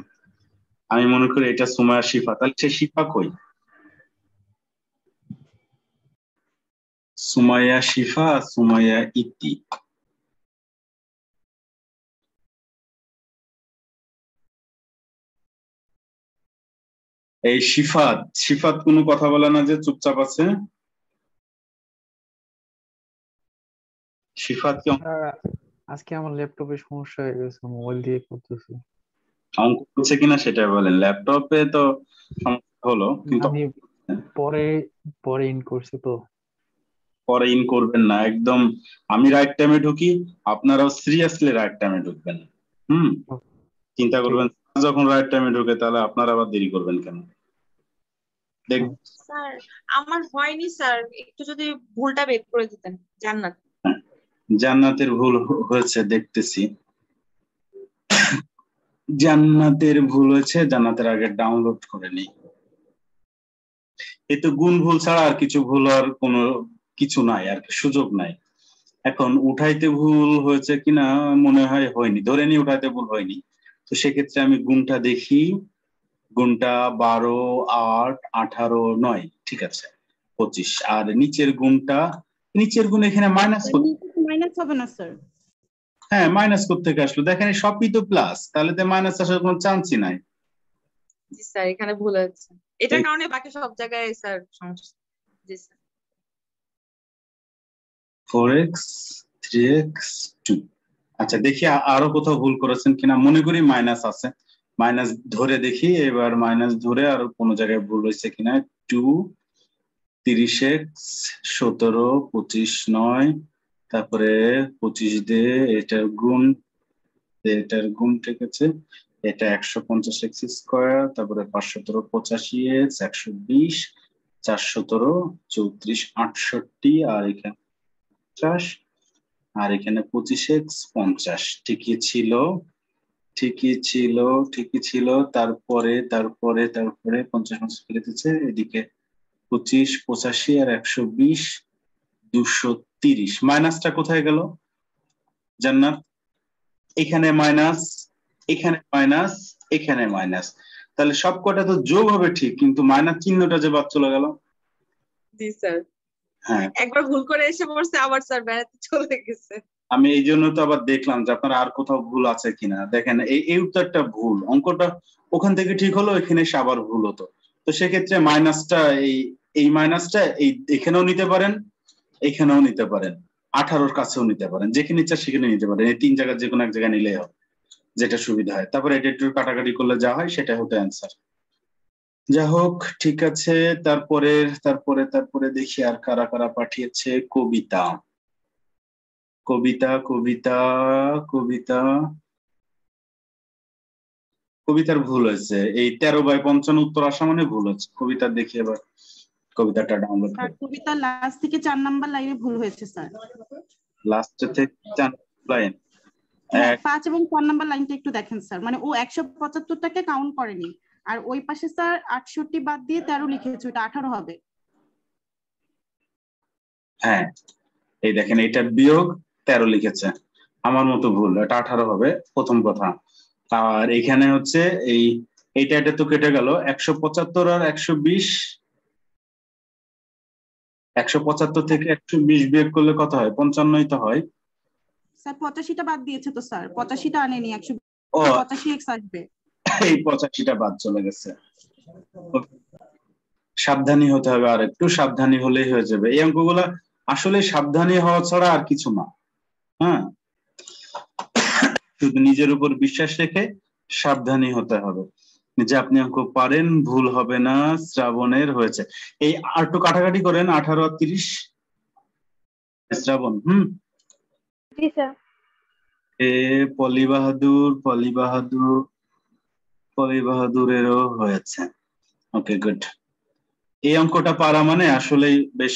Speaker 2: আমি মনে করি এটা সুমাইয়া শিফা। তাহলে সে শিফা কই? সুমাইয়া শিফা, সুমাইয়া ইতি। এই শিফাত কোনো কথা বলে না, যে চুপচাপ আছে। শিফাত কি?
Speaker 11: আজকে আমার ল্যাপটপে সমস্যা হয়ে গেছে, মোবাইল দিয়ে করতেছি।
Speaker 2: অঙ্ক করছে কিনা সেটা বলেন। ল্যাপটপে তো সমস্যা হলো, কিন্তু
Speaker 11: আমি পরে ইন করছি তো।
Speaker 2: পরে ইন করবেন না একদম। আমি রাইট টাইমে ঢুকি, আপনারাও সিরিয়াসলি রাইট টাইমে ঢুকবেন। চিন্তা করবেন যখন রাইট টাইমে ঢুকে, তাহলে আপনারা আবার দেরি করবেন কেন?
Speaker 3: স্যার আমার হয়নি স্যার, একটু যদি ভুলটা বের করে দিতেন।
Speaker 2: জান্নাতের ভুল হয়েছে দেখতেছি। জান্নাতের ভুল হয়েছে, জান্নাতের আগে ডাউনলোড করে নিই। এই তো গুণ ভুল ছাড়া আর কিছু ভুল হওয়ার কোনো কিছু নাই, আর সুযোগ নাই। এখন উঠাইতে ভুল হয়েছে কিনা মনে হয় হয়নি, ধরে নি উঠাইতে ভুল হয়নি। তো সেক্ষেত্রে আমি গুণটা দেখি। গুণটা 12, 8, 18, 9, ঠিক আছে 25। আর নিচের গুণ এখানে মাইনাস
Speaker 9: হবে না স্যার।
Speaker 2: হ্যাঁ মাইনাস থেকে আসলো, দেখেন সবই তো প্লাস, তাহলে তো মাইনাস আসার কোনো চান্সই নাই।
Speaker 3: জি স্যার এখানে ভুল হয়েছে, এটার কারণে বাকি সব জায়গায় স্যার সমস্যা। জি স্যার।
Speaker 2: 4x 3x 2। আচ্ছা দেখি আরো কোথাও ভুল করেছেন কিনা, মনে করি মাইনাস আছে, মাইনাস ধরে দেখি এবার, মাইনাস ধরে আর কোনো জায়গায় ভুল হয়েছে কিনা। 2 30x 17 25 9, তারপরে 25 দিয়ে এটার গুণ ঠিক আছে। এটা 150x স্কোয়ার, তারপরে 517 85x 120 417 34 68, আর এখানে 50, আর এখানে 25x 50। ঠিকই ছিল। তারপরে 50 ফেলে দিচ্ছে এদিকে, 25 85 আর 120 230। মাইনাসটা কোথায় গেল জান্নাত? এখানে মাইনাস, এখানে মাইনাস, এখানে মাইনাস, তাহলে সবকটা তো যোগ হবে ঠিক, কিন্তু মাইনাস চিহ্নটা যে বাদ চলে গেল।
Speaker 3: জি স্যার।
Speaker 2: হ্যাঁ
Speaker 3: একবার ভুল করে এসে পড়ছে, আবার স্যার বেড়াতে চলে গেছে।
Speaker 2: আমি এই জন্য তো আবার দেখলাম যে আপনার আর কোথাও ভুল আছে কিনা। দেখেন এই উত্তরটা ভুল, অঙ্কটা ওখান থেকে ঠিক হলো, এখানে এসে আবার ভুল হতো। তো সেক্ষেত্রে মাইনাসটা এই মাইনাসটা এখানেও নিতে পারেন, এখানেও নিতে পারেন, 18-র কাছেও নিতে পারেন, যেখানে ইচ্ছা সেখানে নিতে পারেন। এই তিন জায়গায় যে কোনো এক জায়গায় নিলেই হবে, যেটা সুবিধা হয়। তারপরে এটা একটু কাটাকাটি করলে যা হয় সেটা হতো অ্যান্সার। যা হোক ঠিক আছে। তারপরে দেখি আর কারা কারা পাঠিয়েছে। কবিতার ভুল হয়েছে। এই 13/55 উত্তর আসা মানে ভুল হয়েছে। কবিতা দেখি এবার, কবিতাটা ডাউনলোড
Speaker 9: স্যার কবিতা লাস্ট থেকে 4 নাম্বার লাইনে ভুল হয়েছে স্যার।
Speaker 2: লাস্ট থেকে 4 লাইন,
Speaker 9: 5 এবং 4 নাম্বার লাইনটা একটু দেখেন স্যার, মানে ও 175টাকে কাউন্ট করেনি, আর ওই পাশে স্যার 68 বাদ দিয়ে 13 লিখেছে, ওটা 18 হবে।
Speaker 2: হ্যাঁ এই দেখেন এটা বিয়োগ 13 লিখেছে, আমার মতো ভুল, এটা 18 হবে প্রথম কথা। আর এখানে হচ্ছে এটা তো কেটে গেল, 175 আর 120, 175 থেকে 120 বিয়োগ করলে কত হয়? 55 তো হয়
Speaker 9: স্যার। 85টা বাদ দিয়েছে তো স্যার, 85টা আনেনি, 185x আসবে।
Speaker 2: এই 85টা বাদ চলে গেছে। সাবধানী হতে হবে, আর একটু সাবধানী হলেই হয়ে যাবে। এই অঙ্কগুলা আসলে সাবধানী হওয়া ছাড়া আর কিছু না। হ্যাঁ, শুধু নিজের উপর বিশ্বাস রেখে সাবধানী হতে হবে যে আপনি অঙ্ক পারেন, ভুল হবে না। শ্রাবণের হয়েছে। এই আর একটু কাটাকাটি করেন, 18 আর 30। শ্রাবণ
Speaker 4: জি স্যার।
Speaker 2: এ পলি বাহাদুরেরও হয়েছে। ওকে, গুড। এই অঙ্কটা পারা মানে আসলেই বেশ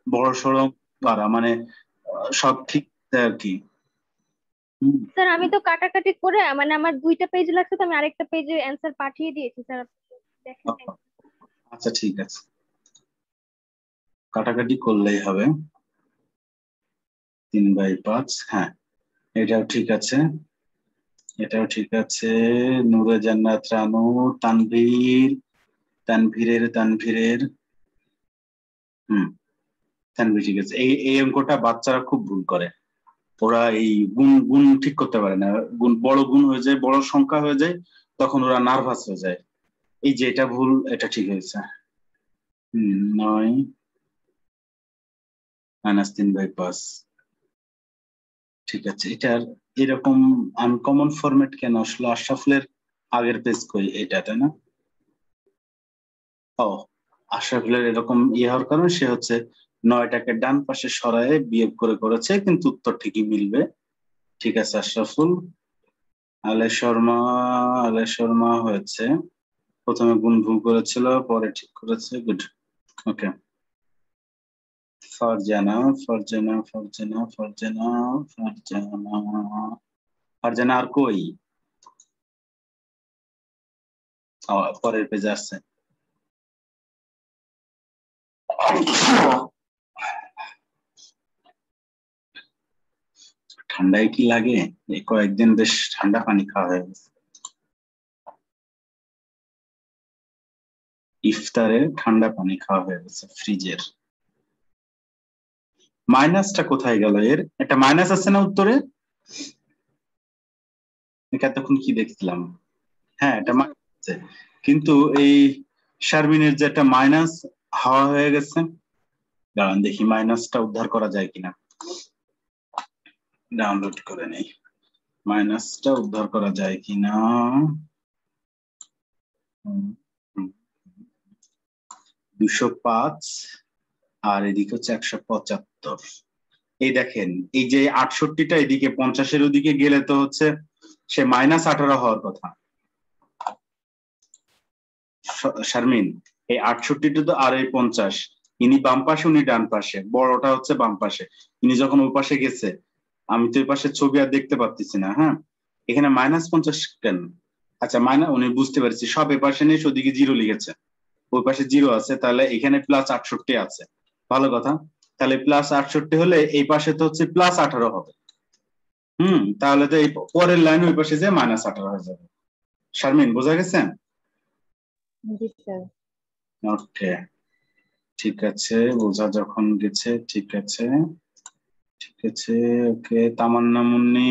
Speaker 2: বড় সড় পারা, মানে সব ঠিক আর কি।
Speaker 12: স্যার আমি তো কাটাকাটি করে মানে আমার 2টা পেজ লাগছে, তো আমি আরেকটা পেজে অ্যান্সার পাঠিয়ে দিয়েছি স্যার, দেখেন।
Speaker 2: আচ্ছা ঠিক আছে, কাটাকাটি করলেই হবে। 3/5। হ্যাঁ, এটাও ঠিক আছে, এটাও ঠিক আছে। নূরে জান্নাত রানু, তানভীরের তানভীর ঠিক আছে। এই অঙ্কটা বাচ্চারা খুব ভুল করে। ওরা এই গুণ গুণ ঠিক করতে পারে না, বড় গুণ হয়ে যায়, বড় সংখ্যা হয়ে যায়, তখন ওরা নার্ভাস হয়ে যায়। এই যে এটা ভুল, এটা ঠিক হয়েছে। 9 - 3/5। ঠিক আছে, এটার এরকম আনকমন ফরম্যাট কেন আসলো? আশরাফুলের আগের পেজ কই? এটা, তাই না? ও, আশরাফুলের এরকম হওয়ার কারণে সে হচ্ছে 9টাকে ডান পাশে সরায়ে বিয়োগ করে করেছে, কিন্তু উত্তর ঠিকই মিলবে। ঠিক আছে আশরাফুল। আলে শর্মা হয়েছে, প্রথমে গুণ ভুল করেছিল, পরে ঠিক করেছে। গুড। ওকে। ফারজানা আর কই? পরের পেজে আসছে। ঠান্ডায় কি লাগে? এই কয়েকদিন বেশ ঠান্ডা পানি খাওয়া হয়ে গেছে। ইফতারে ঠান্ডা পানি খাওয়া হয়ে গেছে ফ্রিজের। মাইনাসটা কোথায় গেল? এর একটা মাইনাস আছে না উত্তরে? এতক্ষণ কি দেখছিলাম? হ্যাঁ, এটা মাইনাস আছে, কিন্তু এই শারমিনের যে একটা মাইনাস হাওয়া হয়ে গেছে, দাঁড়ান দেখি মাইনাসটা উদ্ধার করা যায় কিনা। ডাউনলোড করে নেই, মাইনাসটা উদ্ধার করা যায় কিনা। 205 আর এদিকে হচ্ছে 175। এই দেখেন, এই যে 68টা এদিকে 50-এর ওদিকে গেলে তো হচ্ছে সে -18 হওয়ার কথা। শারমিন, এই 68টা তো, আর এই 50, ইনি বাম পাশে, উনি ডান পাশে, বড়টা হচ্ছে বাম পাশে। ইনি যখন ওই পাশে গেছে, আমি তো ওই পাশে ছবি আর দেখতে পাচ্ছি না। হ্যাঁ, এখানে -50 কেন? আচ্ছা, উনি বুঝতে পারছি, সব এ পাশে নিয়ে ওদিকে 0 লিখেছে, ওই পাশে 0 আছে, তাহলে এখানে +68 আছে। ভালো কথা, তাহলে +68 হলে এই পাশে তো হচ্ছে +18 হবে। তাহলে তো এই পরের লাইন ওই পাশে যে -18 হয়ে যাবে। শারমিন, বোঝা গেছে? ওকে, ঠিক আছে, বোঝা যখন গেছে, ঠিক আছে। ওকে, তামান্না মুন্নি।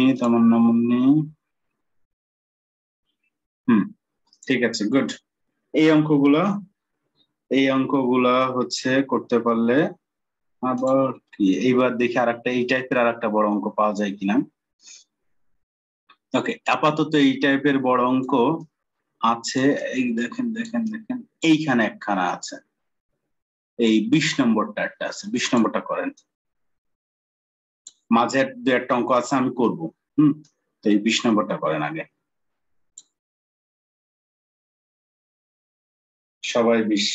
Speaker 2: ঠিক আছে, গুড। এই অঙ্কগুলা হচ্ছে করতে পারলে আবার কি, এইবার দেখি আরেকটা এই টাইপের আরেকটা বড় অঙ্ক পাওয়া যায় কিনা। ওকে, আপাতত এই টাইপের বড় অঙ্ক আছে। এই দেখেন, এইখানে একখানা আছে, এই 20 নম্বরটা একটা আছে। 20 নম্বরটা করেন, মাঝে 2-1টা অঙ্ক আছে আমি করব। তো এই 20 নম্বরটা করেন আগে, সবাই 20।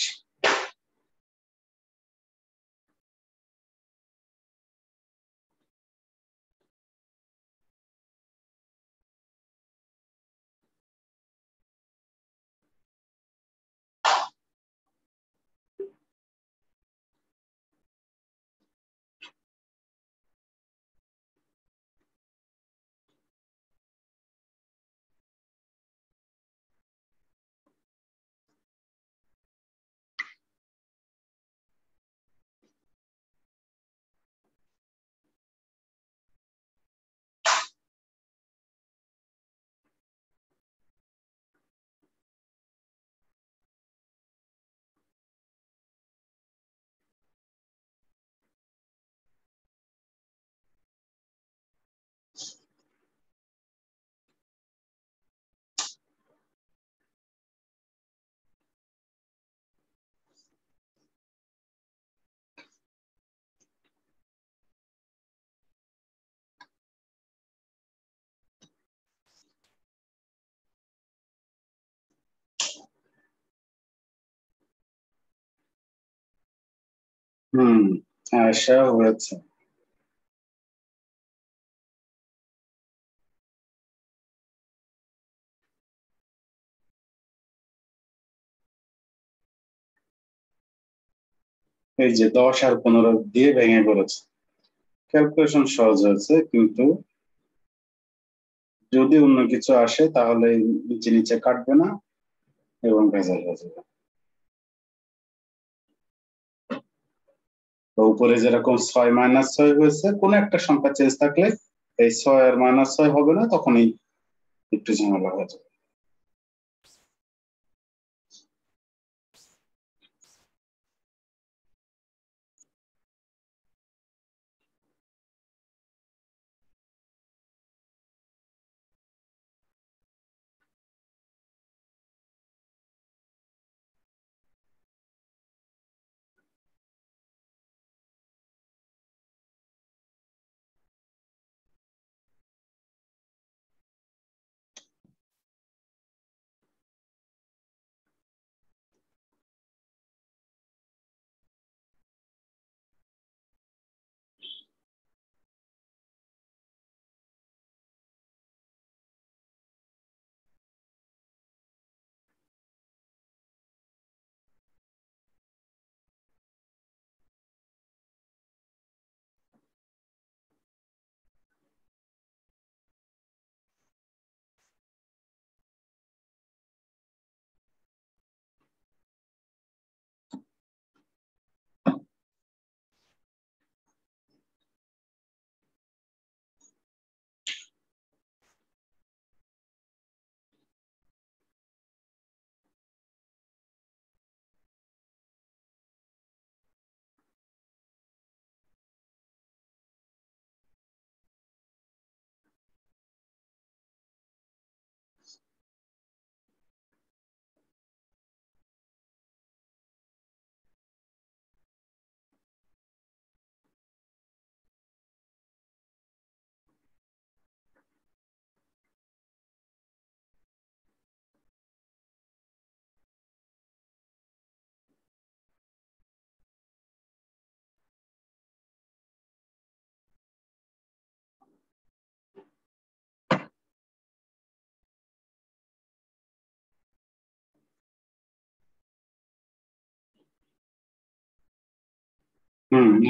Speaker 2: আশা হয়েছে। এই যে 10 আর 15 দিয়ে ভেঙে পড়েছে। ক্যালকুলেশন সহজ হয়েছে, কিন্তু যদি অন্য কিছু আসে তাহলে নিচে নিচে কাটবে না এবং ভেজাল হয়ে যাবে। তো উপরে যেরকম 6 - 6 হয়েছে, কোন একটা সংখ্যা চেঞ্জ থাকলে এই 6 আর -6 হবে না, তখনই একটু ঝামেলা হয়ে যাবে।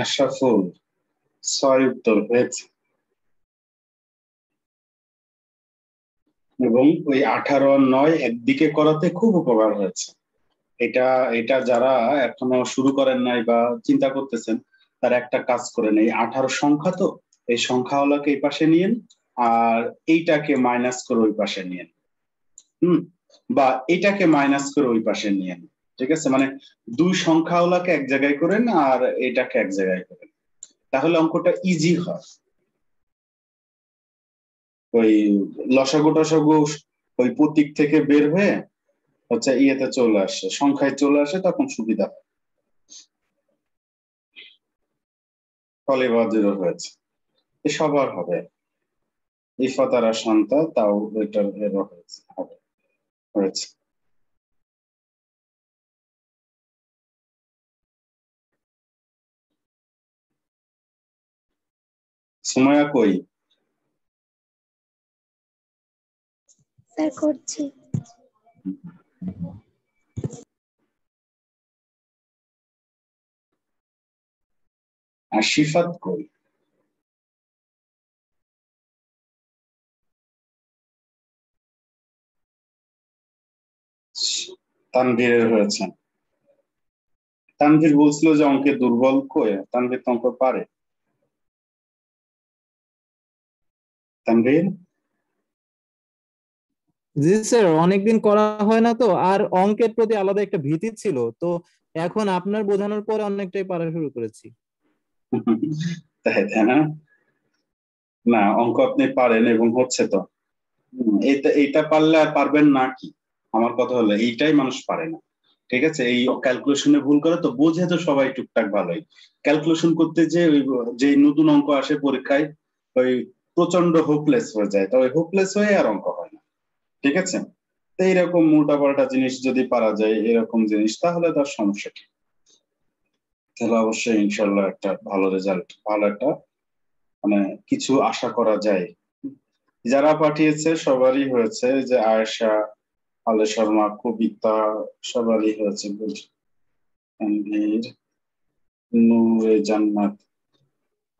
Speaker 2: আশরাফুল 6 উত্তর হয়েছে, এবং ওই 18 আর 9 একদিকে করাতে খুব উপকার হয়েছে। এটা এটা যারা এখনো শুরু করেন নাই বা চিন্তা করতেছেন, তারা একটা কাজ করে নেই। 18 সংখ্যা, তো এই সংখ্যাওয়ালাকে এই পাশে নিয়েন আর এইটাকে মাইনাস করে ওই পাশে নিয়েন, বা এটাকে মাইনাস করে ওই পাশে নিয়েন। ঠিক আছে, মানে দুই সংখ্যাওয়ালাকে এক জায়গায় করেন আর এটাকে এক জায়গায় করেন, তাহলে অঙ্কটা ইজি হয়। ওই লসাগু টসাগু ওই প্রতীক থেকে বের হয়ে হচ্ছে ইয়েতে চলে আসে, সংখ্যায় চলে আসে, তখন সুবিধা হয়। ফলে বাজিরও হয়েছে, সবার হবে। ইফাতারা শান্তা তাও এটার হয়েছে। সুমাইয়া কই?
Speaker 1: স্যার করছি।
Speaker 2: আর শিফাত কই? তানভীরের হয়েছে। তানভীর বলছিল যে অঙ্কে দুর্বল, কই তানভীর তো অঙ্ক পারে। তানভীর?
Speaker 13: জি স্যার, অনেকদিন করা হয় না তো, আর অঙ্কের প্রতি আলাদা একটা ভীতি ছিল, তো এখন আপনার বোঝানোর পরে অনেকটাই পারা শুরু করেছি।
Speaker 2: তাই না? না, অঙ্ক আপনি পারেন এবং হচ্ছে তো। এইটা পারলে আর পারবেন না কি? আমার কথা হলো এইটাই মানুষ পারে না। ঠিক আছে, এই ক্যালকুলেশনে ভুল করে তো, বোঝে তো সবাই টুকটাক ভালোই। ক্যালকুলেশন করতে যে নতুন অঙ্ক আসে পরীক্ষায়, ওই প্রচন্ড হোপলেস হয়ে যায়, তো ওই হোপলেস হয়ে আর অঙ্ক হয় না। ঠিক আছে, তো এইরকম মোটা পাল্টা জিনিস যদি পারা যায়, এরকম জিনিস, তাহলে তার সমস্যা কি? তাহলে অবশ্যই ইনশাল্লাহ একটা ভালো রেজাল্ট, ভালো একটা মানে কিছু আশা করা যায়। যারা পাঠিয়েছে সবারই হয়েছে, যে আয়েশা, আলে শর্মা, কবিতা, সবারই হয়েছে। নূরে জান্নাত,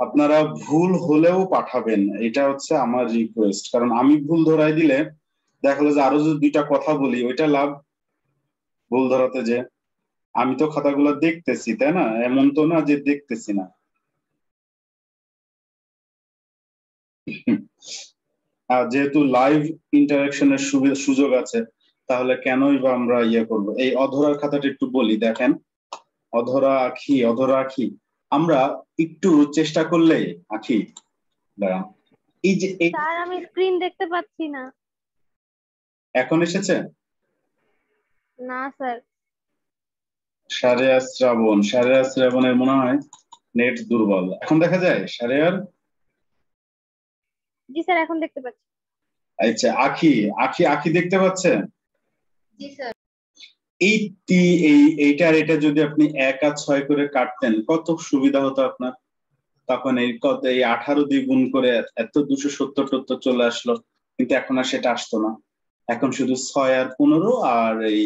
Speaker 2: আপনারা ভুল হলেও পাঠাবেন, এটা হচ্ছে আমার রিকোয়েস্ট। কারণ আমি ভুল ধরাই দিলে দেখা গেলো যে আরো যদি দুইটা কথা বলি ওইটা লাভ, ভুল ধরাতে যে আমি তো খাতাগুলো দেখতেছি, তাই না? এমন তো না যে দেখতেছি না। আর যেহেতু লাইভ ইন্টারাকশনের সুযোগ আছে, তাহলে কেনই বা আমরা ইয়ে করব। এই অধরার খাতাটা একটু বলি, দেখেন অধরা আখি, অধরা আখি, আমরা একটু চেষ্টা করলেই আখি দাঁড়ান, এই যে
Speaker 12: স্যার আমি স্ক্রিন দেখতে পাচ্ছি না।
Speaker 2: এখন এসেছে?
Speaker 12: না স্যার।
Speaker 2: সারেয়া শ্রাবণ, সারেয়া শ্রাবণের মনে হয় নেট দুর্বল। এখন দেখা যায় সারেয়ার?
Speaker 12: জি স্যার এখন দেখতে পাচ্ছি।
Speaker 2: আচ্ছা আখি, আখি, আখি দেখতে পাচ্ছেন?
Speaker 7: জি স্যার।
Speaker 2: এইটার এটা যদি আপনি 1 আর 6 করে কাটতেন কত সুবিধা হতো আপনার। তখন এই 18 দিয়ে গুণ করে এত 270 চলে আসলো, কিন্তু এখন আর সেটা আসতো না। এখন শুধু 6 আর 15 আর এই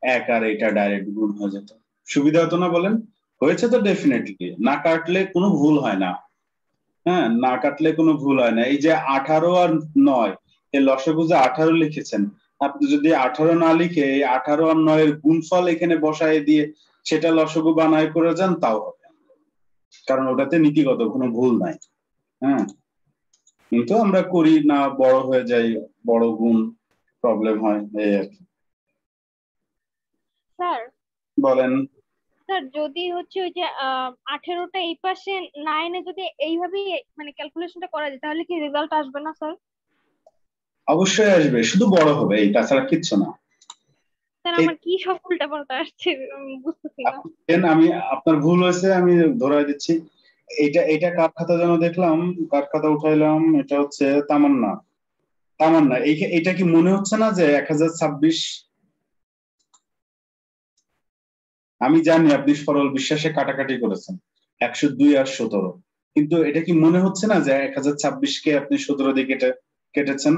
Speaker 2: 1 আর এটা ডাইরেক্ট গুণ হয়ে যেত। সুবিধা হতো না বলেন? হয়েছে তো ডেফিনেটলি, না কাটলে কোনো ভুল হয় না। হ্যাঁ, না কাটলে কোনো ভুল হয় না। এই যে 18 আর 9, এই লসাগু যে 18 লিখেছেন, আপনি যদি 18 না লিখে এই 18 আর 9 এর গুণফল এখানে বসায় দিয়ে সেটা লসাগু বানায় করে যান, তাও হবে, কারণ ওটাতে নীতিগত কোনো ভুল নাই। হ্যাঁ, কিন্তু আমরা করি না, বড় হয়ে যাই, বড় গুণ প্রবলেম হয়, এই আর কি।
Speaker 12: স্যার
Speaker 2: বলেন।
Speaker 12: স্যার যদি হচ্ছে ওই যে 18টা এই পাশে 9 এ যদি এইভাবেই মানে ক্যালকুলেশনটা করা যায় তাহলে কি রেজাল্ট আসবে না স্যার?
Speaker 2: অবশ্যই আসবে, শুধু বড় হবে, এই তাছাড়া কিচ্ছু না।
Speaker 12: স্যার আমার কি সব উল্টাপাল্টা আসছে আমি বুঝতেছি না।
Speaker 2: আমি আপনার ভুল হয়েছে, আমি ধরাই দিচ্ছি। এটা কার খাতা যেন দেখলাম, কার খাতা উঠাইলাম, এটা হচ্ছে তামান্না। তামান্না, এটা কি মনে হচ্ছে না যে 1026? আমি জানি আপনি সরল বিশ্বাসে কাটাকাটি করেছেন 102 আর 17, কিন্তু এটা কি মনে হচ্ছে না যে 1026 কে আপনি 17 দিয়ে কেটেছেন?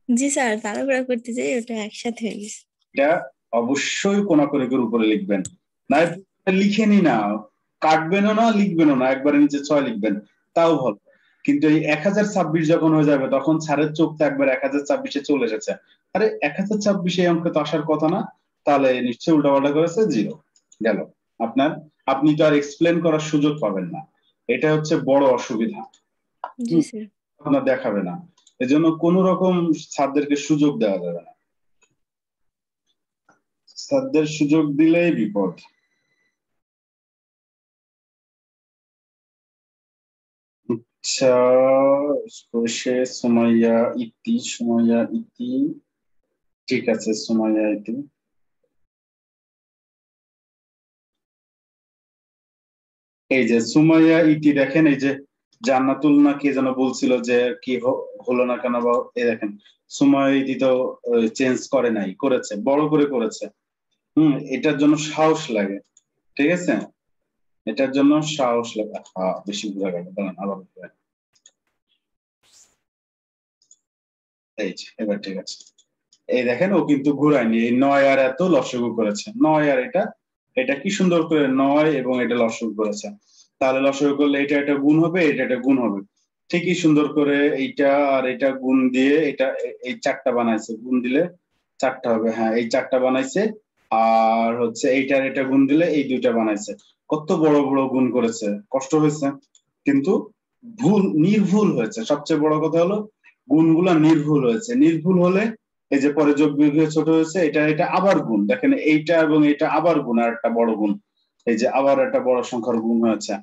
Speaker 10: জি স্যার, তাড়াহুড়া করতে যাই ওটা একসাথে হয়ে গেছে।
Speaker 2: এটা অবশ্যই কোনাকুনিকের উপরে লিখবেন, না লিখেনি না, কাটবেনও না, লিখবেনও না, একবারে নিচে 6 লিখবেন, তাও ভালো। কিন্তু এই 1026 যখন হয়ে যাবে তখন স্যারের চোখ তো একবার 1026-এ চলে এসেছে। আরে 1026 এই অঙ্কে তো আসার কথা না, তাহলে নিশ্চয়ই উল্টাপাল্টা করেছে, 0 গেল আপনার। আপনি তো আর এক্সপ্লেন করার সুযোগ পাবেন না, এটা হচ্ছে বড় অসুবিধা।
Speaker 10: জি স্যার।
Speaker 2: আপনার দেখাবে না, এজন্য কোন রকম স্যারদেরকে সুযোগ দেওয়া যাবে না, স্যারদের সুযোগ দিলেই বিপদ। আচ্ছা, সুমাইয়া ইতি, সুমাইয়া ইতি, ঠিক আছে সুমাইয়া ইতি। এই যে সুমাইয়া ইতি দেখেন, এই যে জান্নাতুল না কে যেন বলছিল যে কি হলো না কেন, বা এই দেখেন সুমাইয়া ইতি তো চেঞ্জ করে নাই, করেছে, বড় করে করেছে। এটার জন্য সাহস লাগে, ঠিক আছে, এটার জন্য সাহস লাগে। হ্যাঁ, বেশি বোঝা গেল, আবার এই যে এবার ঠিক আছে। এই দেখেন ও কিন্তু ঘুরায়নি, এই 9 আর এত লসাগু করেছে, 9 আর এটা কি সুন্দর করে 9 এবং এটা লসাগু করেছে। তাহলে লসাগু করলে এটা গুণ হবে, এটা গুণ হবে, ঠিকই সুন্দর করে এইটা আর এটা গুণ দিয়ে এটা এই 4টা বানাইছে, গুণ দিলে 4টা হবে। হ্যাঁ, এই 4টা বানাইছে, আর হচ্ছে এইটার এটা গুণ দিলে এই 2টা বানাইছে। কত বড় বড় গুণ করেছে, কষ্ট হয়েছে, কিন্তু নির্ভুল হয়েছে। সবচেয়ে বড় কথা হলো গুণগুলা নির্ভুল হয়েছে। নির্ভুল হলে এই যে পরে যোগ বিয়োগ হয়ে ছোট হয়েছে, এটা আবার গুণ, দেখেন এইটা এবং এটা আবার গুণ, আর একটা বড় গুণ, এই যে আবার একটা বড় সংখ্যার গুণ হয়েছে,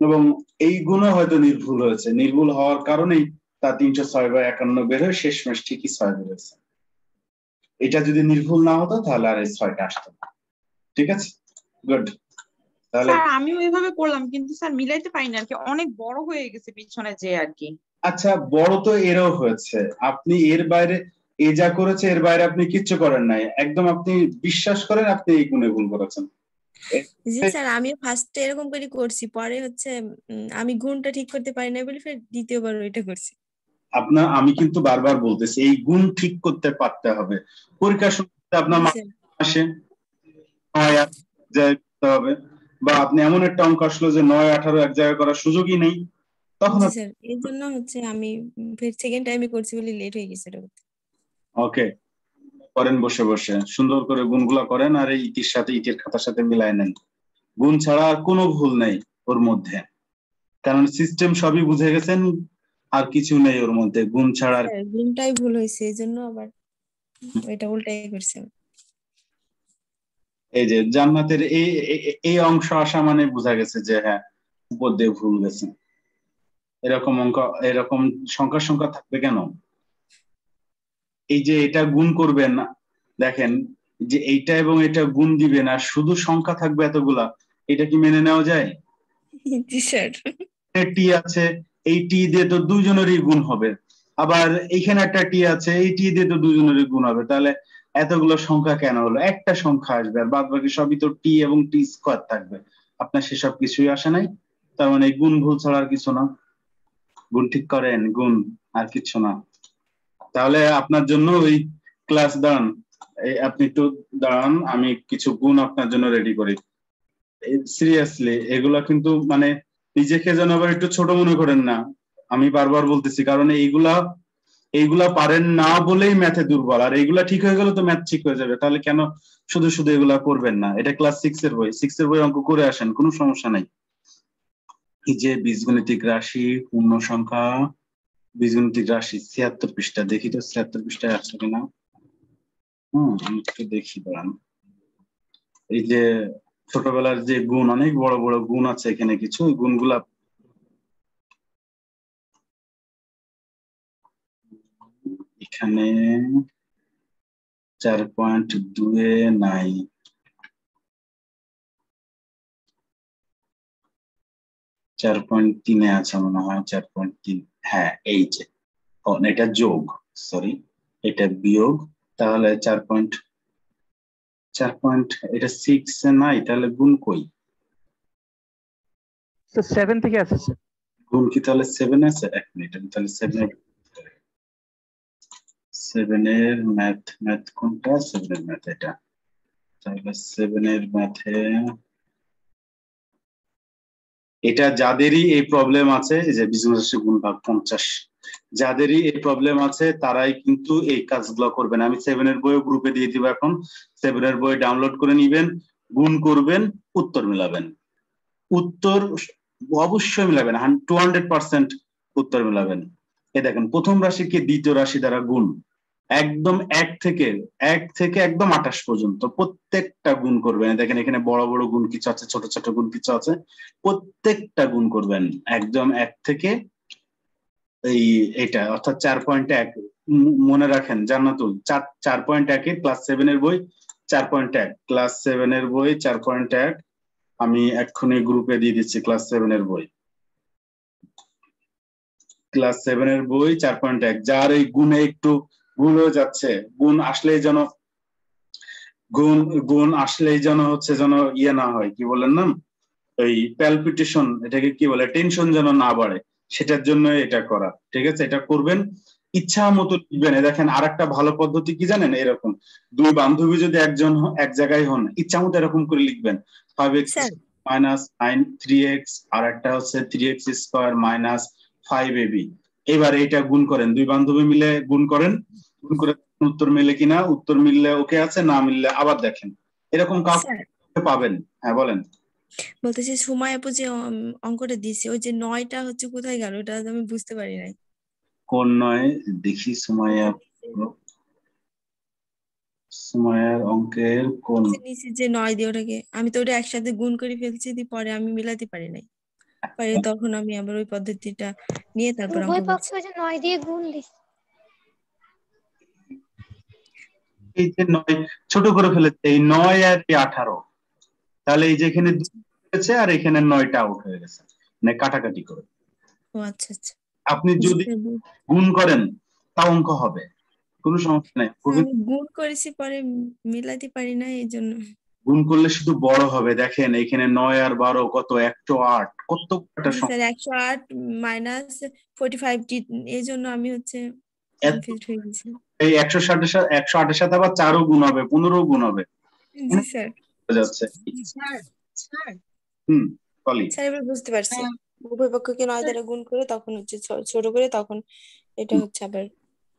Speaker 2: এবং এই গুণও হয়তো নির্ভুল হয়েছে। নির্ভুল হওয়ার কারণেই তা 306/51 বের হয়ে শেষমেশ ঠিকই 6 বেরোচ্ছে। এটা যদি নির্ভুল না হতো তাহলে আর এই 6টা আসতো না। ঠিক আছে, গুড। তাহলে
Speaker 3: স্যার আমিও এইভাবে করলাম, কিন্তু স্যার মিলাইতে পারিনি আর কি, অনেক বড় হয়ে গেছে পিছনে যে আর কি।
Speaker 2: আচ্ছা, বড় তো এরও হয়েছে, আপনি এর বাইরে এই যা করেছে এর বাইরে আপনি কিচ্ছু করেন নাই, একদম আপনি বিশ্বাস করেন আপনি এই গুণে ভুল করেছেন।
Speaker 10: জি স্যার, আমিও ফার্স্টে এরকম করে করছি, পরে হচ্ছে আমি গুণটা ঠিক করতে পারি না বলে ফের দ্বিতীয়বার ওইটা করছি।
Speaker 2: আমি কিন্তু বারবার বলতেছি এই গুণ ঠিক করতে পারতে হবে। পরীক্ষার সময় আপনার মাসে 9 করতে হবে, বা আপনি এমন একটা অঙ্ক আসলো যে 9 18 এক জায়গায় করার সুযোগই নেই, তখন
Speaker 10: জি স্যার, এই জন্য হচ্ছে আমি ফের সেকেন্ড টাইমে করছি বলে লেট হয়ে গেছে।
Speaker 2: ওকে, করেন বসে বসে সুন্দর করে গুণগুলা করেন, আর এই ইতির সাথে ইতির খাতার সাথে মিলায় নেন। গুণ ছাড়া আর কোনো ভুল নেই ওর মধ্যে, কারণ সিস্টেম সবই বুঝে গেছেন, আর কিছু নেই ওর মধ্যে গুণ ছাড়া।
Speaker 10: গুণটাই ভুল হয়েছে, এই জন্য আবার এটা উল্টাই করছে।
Speaker 2: এই যে জান্নাতের এই অংশ আসা মানে বোঝা গেছে যে হ্যাঁ উপর দিয়ে ভুল গেছে। এরকম অঙ্ক, এরকম সংখ্যা থাকবে কেন? এই যে এটা গুণ করবেন না, দেখেন যে এইটা এবং এটা গুণ দিবেন আর শুধু সংখ্যা থাকবে এতগুলা, এটা কি মেনে নেওয়া যায়?
Speaker 10: জি স্যার।
Speaker 2: টি আছে, এই টি দিয়ে তো দুজনেরই গুণ হবে, আবার এইখানে একটা টি আছে, এই টি দিয়ে তো দুজনেরই গুণ হবে, তাহলে এতগুলো সংখ্যা কেন হলো? একটা সংখ্যা আসবে আর বাদ বাকি সবই তো টি এবং টি স্কোয়ার থাকবে। আপনার সেসব কিছুই আসে নাই, তার মানে গুণ ভুল ছাড়া আর কিছু না। গুণ ঠিক করেন, গুণ আর কিছু না। তাহলে আপনার জন্য ওই ক্লাস দাঁড়ান, আপনি একটু দাঁড়ান, আমি কিছু গুণ আপনার জন্য রেডি করি। সিরিয়াসলি এগুলা কিন্তু মানে নিজেকে যেন আবার একটু ছোট মনে করেন না, আমি বারবার বলতেছি, কারণ এইগুলা পারেন না বলেই ম্যাথে দুর্বল, আর এইগুলা ঠিক হয়ে গেলে তো ম্যাথ ঠিক হয়ে যাবে। তাহলে কেন শুধু শুধু এগুলা করবেন না? এটা ক্লাস 6 এর বই, 6 এর বই অঙ্ক করে আসেন, কোনো সমস্যা নাই। এই যে বীজগণিতিক রাশি, পূর্ণ সংখ্যা, বীজগণিতিক রাশি 76 পৃষ্ঠা, দেখি তো 76 পৃষ্ঠায় আছে কিনা। আমি একটু দেখি দাঁড়ান। এই যে ছোটবেলার যে গুণ, অনেক বড় বড় গুণ আছে এখানে, কিছু গুণগুলা এখানে 4.2 এ নাই, 4.3 এ আছে মনে হয়, 4.3, হ্যাঁ এই যে, এটা যোগ, সরি এটা বিয়োগ, তাহলে 4 এটা 6 এ নাই, তাহলে গুণ কই?
Speaker 5: 7 থেকে আছে স্যার।
Speaker 2: গুণ কি তাহলে 7 আছে? এক মিনিট, আমি তাহলে 7 এর ম্যাথ কোনটা? 7 এর ম্যাথ এটা, তাহলে 7 এর ম্যাথে এটা যাদেরই এই প্রবলেম আছে, এই যে বিজনেস গুণ ভাগ 50, যাদেরই এই প্রবলেম আছে তারাই কিন্তু এই কাজগুলো করবেন। আমি 7 এর বইও গ্রুপে দিয়ে দিব এখন, 7 এর বই ডাউনলোড করে নিবেন, গুণ করবেন, উত্তর মিলাবেন, উত্তর অবশ্যই মিলাবেন, 200% উত্তর মিলাবেন। এই দেখেন প্রথম রাশিকে দ্বিতীয় রাশি দ্বারা গুণ, একদম 1 থেকে একদম 28 পর্যন্ত প্রত্যেকটা গুণ করবেন। দেখেন এখানে বড় বড় গুণ কিছু আছে, ছোট ছোট গুণ কিছু আছে, প্রত্যেকটা গুণ করবেন একদম 1 থেকে এটা অর্থাৎ 4.1। মনে রাখেন জান্নাতুল 4.1 এ ক্লাস 7 এর বই 4.1, ক্লাস 7 এর বই 4.1, আমি এক্ষুনি গ্রুপে দিয়ে দিচ্ছি ক্লাস 7 এর বই, ক্লাস 7 এর বই 4.1। যার এই গুণে একটু ভুল হয়ে যাচ্ছে, গুণ আসলেই যেন হচ্ছে যেন ইয়ে না হয়, কি বলেন না, ওই প্যালপিটেশন, এটাকে কি বলে, টেনশন যেন না বাড়ে, সেটার জন্য এটা করা। ঠিক আছে, এটা করবেন, ইচ্ছা মতো লিখবেন। দেখেন আর একটা ভালো পদ্ধতি কি জানেন, এরকম দুই বান্ধবী যদি এক জায়গায় হন, ইচ্ছা মতো এরকম করে লিখবেন 5x মাইনাস 3x, আর একটা হচ্ছে 3x স্কোয়ার মাইনাস 5ab। এবার এটা গুণ করেন, দুই বান্ধবী মিলে গুণ করেন, গুণ করে উত্তর মিলে কিনা, উত্তর মিললে ওকে আছে, না মিললে আবার দেখেন, এরকম কাউকে পাবেন। হ্যাঁ বলেন।
Speaker 10: বলতেছি সময় আপু যে অঙ্কটা দিয়েছে, ওই যে 9টা হচ্ছে কোথায় গেল, এটা আমি বুঝতে পারি নাই।
Speaker 2: কোন 9? দেখি সুমাইয়ার অঙ্কের কোন
Speaker 10: নিচে যে 9 দিয়ে ওটাকে, আমি তো ওটা একসাথে গুণ করে ফেলছি, পরে আমি মিলাতে পারি নাই, পরে তখন আমি আবার ওই পদ্ধতিটা নিয়ে তারপর অঙ্ক করছি।
Speaker 1: যে 9 দিয়ে গুণ দিছে,
Speaker 2: এই যে 9 ছোট করে ফেলেছে, এই 9 আর 18, তাহলে এই যে এখানে 2 হয়েছে আর এখানে 9টা আউট হয়ে গেছে, মানে কাটাকাটি করে।
Speaker 10: ও আচ্ছা আচ্ছা।
Speaker 2: আপনি যদি গুণ করেন তাও অঙ্ক হবে, কোনো সমস্যা নাই, খুবই
Speaker 10: আমি গুণ করেছি পরে মিলাতে পারি না এই জন্য।
Speaker 2: গুণ করলে শুধু বড় হবে। দেখেন এখানে 9 আর 12 কত, 108, কত একটা
Speaker 10: জি স্যার, 108 মাইনাস 45 এই জন্য আমি হচ্ছে কনফিউজড হয়ে গেছি।
Speaker 2: এই 108 এর সাথে আবার 4ও গুণ হবে, 15ও গুণ হবে।
Speaker 10: জি স্যার।
Speaker 2: যাচ্ছে
Speaker 3: স্যার
Speaker 2: কলি
Speaker 10: স্যার এবার বুঝতে পারছি, উভয় পক্ষকে 9 দ্বারা গুণ করে তখন হচ্ছে ছোট করে, তখন এটা হচ্ছে আবার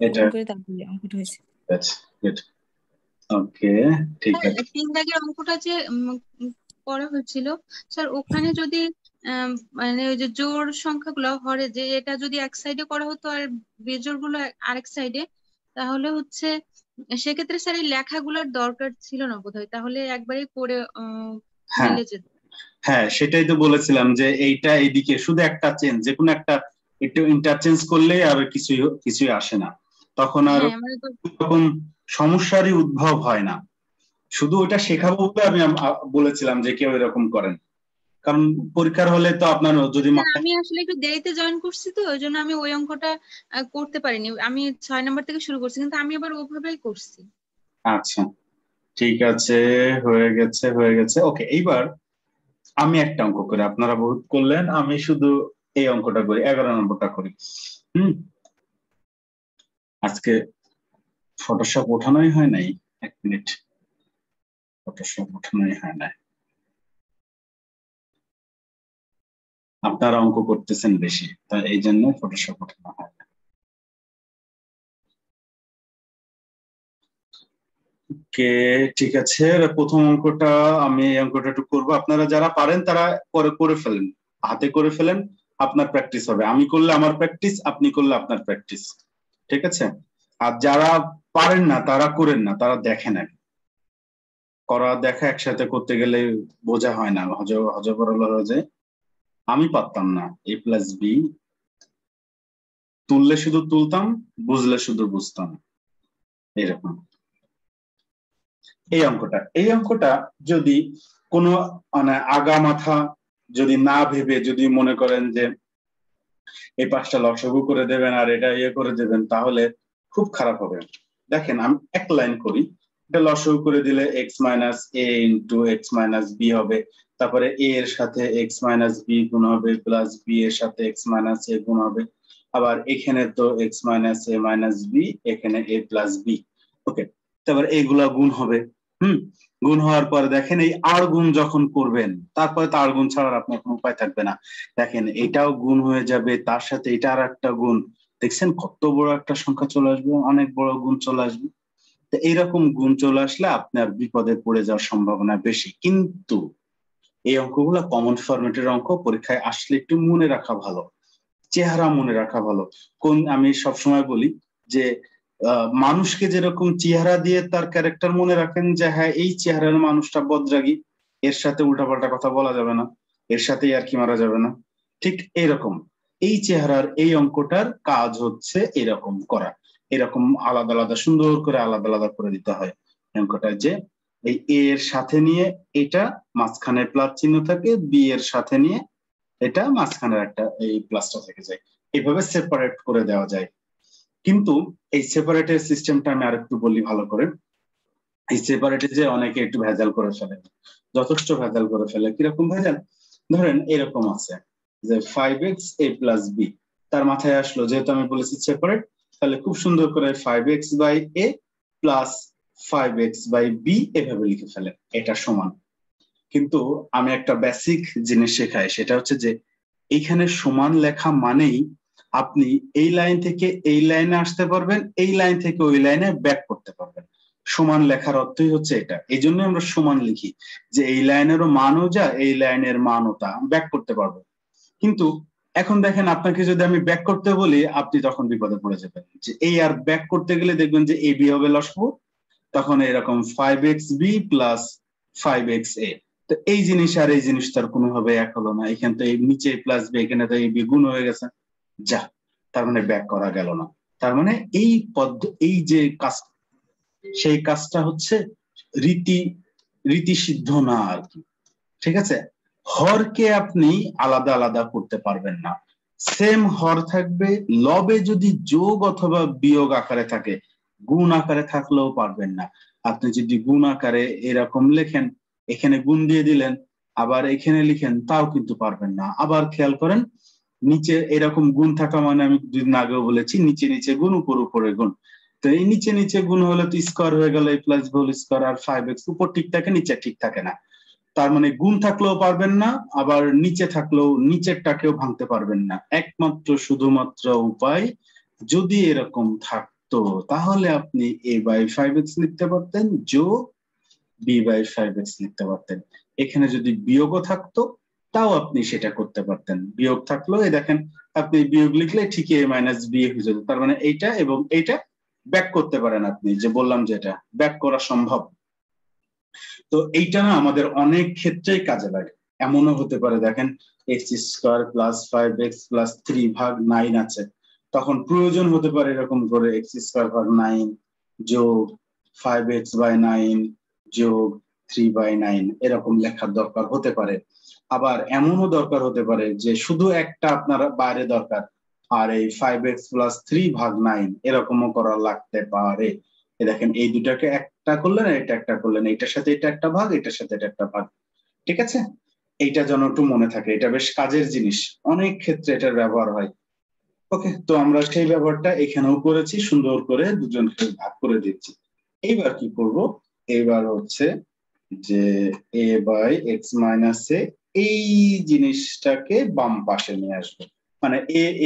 Speaker 10: গুণ করে তারপরে অঙ্কটা হয়েছে।
Speaker 2: ওকে ঠিক আছে।
Speaker 3: 3 দাগের অঙ্কটা যে করা হয়েছিল স্যার, ওখানে যদি মানে ওই যে জোড় সংখ্যাগুলো হরে যে এটা যদি এক সাইডে করা হতো আর বেজোড় গুলো আরেক সাইডে, তাহলে হচ্ছে সেক্ষেত্রে স্যার এই লেখাগুলোর দরকার ছিল না বোধহয়, তাহলে একবারেই করে মিলে যেত।
Speaker 2: হ্যাঁ সেটাই তো বলেছিলাম যে এইটা এইদিকে শুধু একটা চেঞ্জ, যে কোনো একটা একটু ইন্টারচেঞ্জ করলেই আর কিছুই আসে না, তখন আর তখন সমস্যারই উদ্ভব হয় না। শুধু ওটা শেখাবো বলে আমি বলেছিলাম যে কেউ এরকম করেন, কারণ পরীক্ষার হলে তো আপনার যদি
Speaker 3: আমি আসলে একটু দেরিতে জয়েন করছি তো ওই জন্য আমি ওই অঙ্কটা করতে পারিনি, আমি 6 নাম্বার থেকে শুরু করছি, কিন্তু আমি আবার ওভাবেই করছি।
Speaker 2: আচ্ছা ঠিক আছে, হয়ে গেছে ওকে। এইবার আমি একটা অঙ্ক করি, আপনারা বহুত করলেন, আমি শুধু এই অঙ্কটা করি, 11 নম্বরটা করি। আজকে ফটোশপ ওঠানোই হয় নাই, 1 মিনিট, ফটোশপ ওঠানোই হয় নাই। আপনারা অঙ্ক করতেছেন বেশি, তাই এই জন্য ফটোশপ ওঠানো হয় না। ওকে ঠিক আছে, প্রথম অঙ্কটা আমি এই অঙ্কটা একটু করবো, আপনারা যারা পারেন তারা করে ফেলেন, হাতে করে ফেলেন, আপনার প্র্যাকটিস হবে। আমি করলে আমার প্র্যাকটিস, আপনি করলে আপনার প্র্যাকটিস, ঠিক আছে? আর যারা পারেন না তারা করেন না, তারা দেখেন আগে, করা দেখা একসাথে করতে গেলে বোঝা হয় না, হজবরল হয়ে যায়। আমি পারতাম না a+b, তুললে শুধু তুলতাম, বুঝলে শুধু বুঝতাম, এরকম। এই অঙ্কটা যদি কোনো মানে আগা মাথা যদি না ভেবে যদি মনে করেন যে এই 5টা লসাগু করে দেবেন আর এটা করে দেবেন, তাহলে খুব খারাপ হবে। দেখেন আমি এক লাইন করি, এটা লসাগু করে দিলে x - a * x - b হবে, তারপরে a এর সাথে x - b গুণ হবে, প্লাস b এর সাথে x - a গুণ হবে, আবার এখানে তো x - a - b, এখানে a + b। ওকে, তারপর এইগুলা গুণ হবে। গুণ হওয়ার পরে দেখেন এই আর গুণ যখন করবেন, তারপরে তো আর গুণ ছাড়ার আপনার কোনো উপায় থাকবে না। দেখেন এটাও গুণ হয়ে যাবে, তার সাথে এটা আর একটা গুণ, দেখছেন কত বড় একটা সংখ্যা চলে আসবে, অনেক বড় গুণ চলে আসবে। তো এইরকম গুণ চলে আসলে আপনার বিপদে পড়ে যাওয়ার সম্ভাবনা বেশি। কিন্তু এই অঙ্কগুলো কমন ফরম্যাটের অঙ্ক, পরীক্ষায় আসলে একটু মনে রাখা ভালো, চেহারা মনে রাখা ভালো। আমি সবসময় বলি যে মানুষকে যেরকম চেহারা দিয়ে তার ক্যারেক্টার মনে রাখেন, যে হ্যাঁ এই চেহারার মানুষটা বদরাগী, এর সাথে উল্টাপাল্টা কথা বলা যাবে না, এর সাথে আর কি মারা যাবে না, ঠিক এইরকম এই চেহারার এই অঙ্কটার কাজ হচ্ছে এরকম করা, এরকম আলাদা আলাদা সুন্দর করে আলাদা আলাদা করে দিতে হয় অঙ্কটা। যে এই a এর সাথে নিয়ে এটা মাঝখানে প্লাস চিহ্ন থাকে, বি এর সাথে নিয়ে এটা মাঝখানের একটা এই প্লাসটা থেকে যায়, এইভাবে সেপারেট করে দেওয়া যায়। কিন্তু এই সেপারেটের সিস্টেমটা আমি আরেকটু বলি ভালো করে। এই সেপারেটে যে অনেকে একটু ভেজাল করে ফেলে, যথেষ্ট ভেজাল করে ফেলে। কিরকম ভেজাল? ধরেন এরকম আছে যে 5x a + b, তার মাথায় আসলো যেহেতু আমি বলেছি সেপারেট, তাহলে খুব সুন্দর করে 5x/a + 5x/b এভাবে লিখে ফেলে, এটা সমান। কিন্তু আমি একটা বেসিক জিনিস শেখাই, সেটা হচ্ছে যে এইখানে সমান লেখা মানেই আপনি এই লাইন থেকে এই লাইনে আসতে পারবেন, এই লাইন থেকে ওই লাইনে ব্যাক করতে পারবেন। সমান লেখার অর্থই হচ্ছে এটা, এই জন্য আমরা সমান লিখি, যে এই লাইনেরও মানও যা, এই লাইনের মানও তা, ব্যাক করতে পারবো। কিন্তু এখন দেখেন আপনাকে যদি আমি ব্যাক করতে বলি, আপনি তখন বিপদে পড়ে যাবেন, যে এই আর ব্যাক করতে গেলে দেখবেন যে ab হবে লসাগু, তখন এরকম 5xb + 5xa। তো এই জিনিস আর এই জিনিস তার কোনোভাবে এক হলো না, এখানে তো এই নিচে প্লাস বি, এখানে তো এই বি গুণ হয়ে গেছে, যা, তার মানে ব্যাক করা গেল না। তার মানে এই যে কাজ, সেই কাজটা হচ্ছে রীতি সিদ্ধ না আর কি, ঠিক আছে? হরকে আপনি আলাদা আলাদা করতে পারবেন না, সেম হর থাকবে। লবে যদি যোগ অথবা বিয়োগ আকারে থাকে, গুণ আকারে থাকলেও পারবেন না। আপনি যদি গুণ আকারে এরকম লেখেন, এখানে গুণ দিয়ে দিলেন, আবার এখানে লিখেন, তাও কিন্তু পারবেন না। আবার খেয়াল করেন, নিচে এরকম গুণ থাকা মানে আমি দুদিন আগেও বলেছি, নিচে নিচে গুণ উপর উপরে গুণ। তো এই নিচে নিচে গুণ হলে তো স্কোয়ার হয়ে গেল a প্লাস হোল স্কোয়ার, আর 5x উপর ঠিক থাকে নিচে ঠিক থাকে না। তার মানে গুণ থাকলেও পারবেন না, আবার নিচে থাকলেও নিচেরটাকেও ভাঙতে পারবেন না। একমাত্র শুধুমাত্র উপায়, যদি এরকম থাকতো তাহলে আপনি a/5x লিখতে পারতেন, যোগ b/5x লিখতে পারতেন। এখানে যদি বিয়োগও থাকতো তাও আপনি সেটা করতে পারতেন। বিয়োগ থাকলো, এই দেখেন আপনি বিয়োগ লিখলে ঠিকই a মাইনাস b হয়ে যেত। তার মানে এইটা এবং এইটা ব্যাক করতে পারেন আপনি, যে বললাম যেটা ব্যাক করা সম্ভব। তো এইটা না আমাদের অনেক ক্ষেত্রেই কাজে লাগে। এমনও হতে পারে, দেখেন x square plus 5x plus 3 ভাগ 9 আছে, তখন প্রয়োজন হতে পারে এরকম করে এক্স স্কোয়ার ভাগ 9 যোগ 5x/9 যোগ 3/9 এরকম লেখার দরকার হতে পারে। আবার এমনও দরকার হতে পারে যে শুধু একটা আপনার বাইরে দরকার, আর এই 5x প্লাস 3 ভাগ 9 এরকমও করা লাগতে পারে। দেখেন এই দুটাকে একটা করলেন, এটা একটা করলেন, এটার সাথে এটা একটা ভাগ, এটার সাথে এটা একটা ভাগ। ঠিক আছে, এইটা যেন একটু মনে থাকে, এটা বেশ কাজের জিনিস, অনেক ক্ষেত্রে এটার ব্যবহার হয়। ওকে, তো আমরা সেই ব্যবহারটা এখানেও করেছি, সুন্দর করে দুজনকে ভাগ করে দিচ্ছি। এইবার কি করব, এইবার হচ্ছে যে a/x - a এই জিনিসটাকে বাম পাশে নিয়ে আসবো, মানে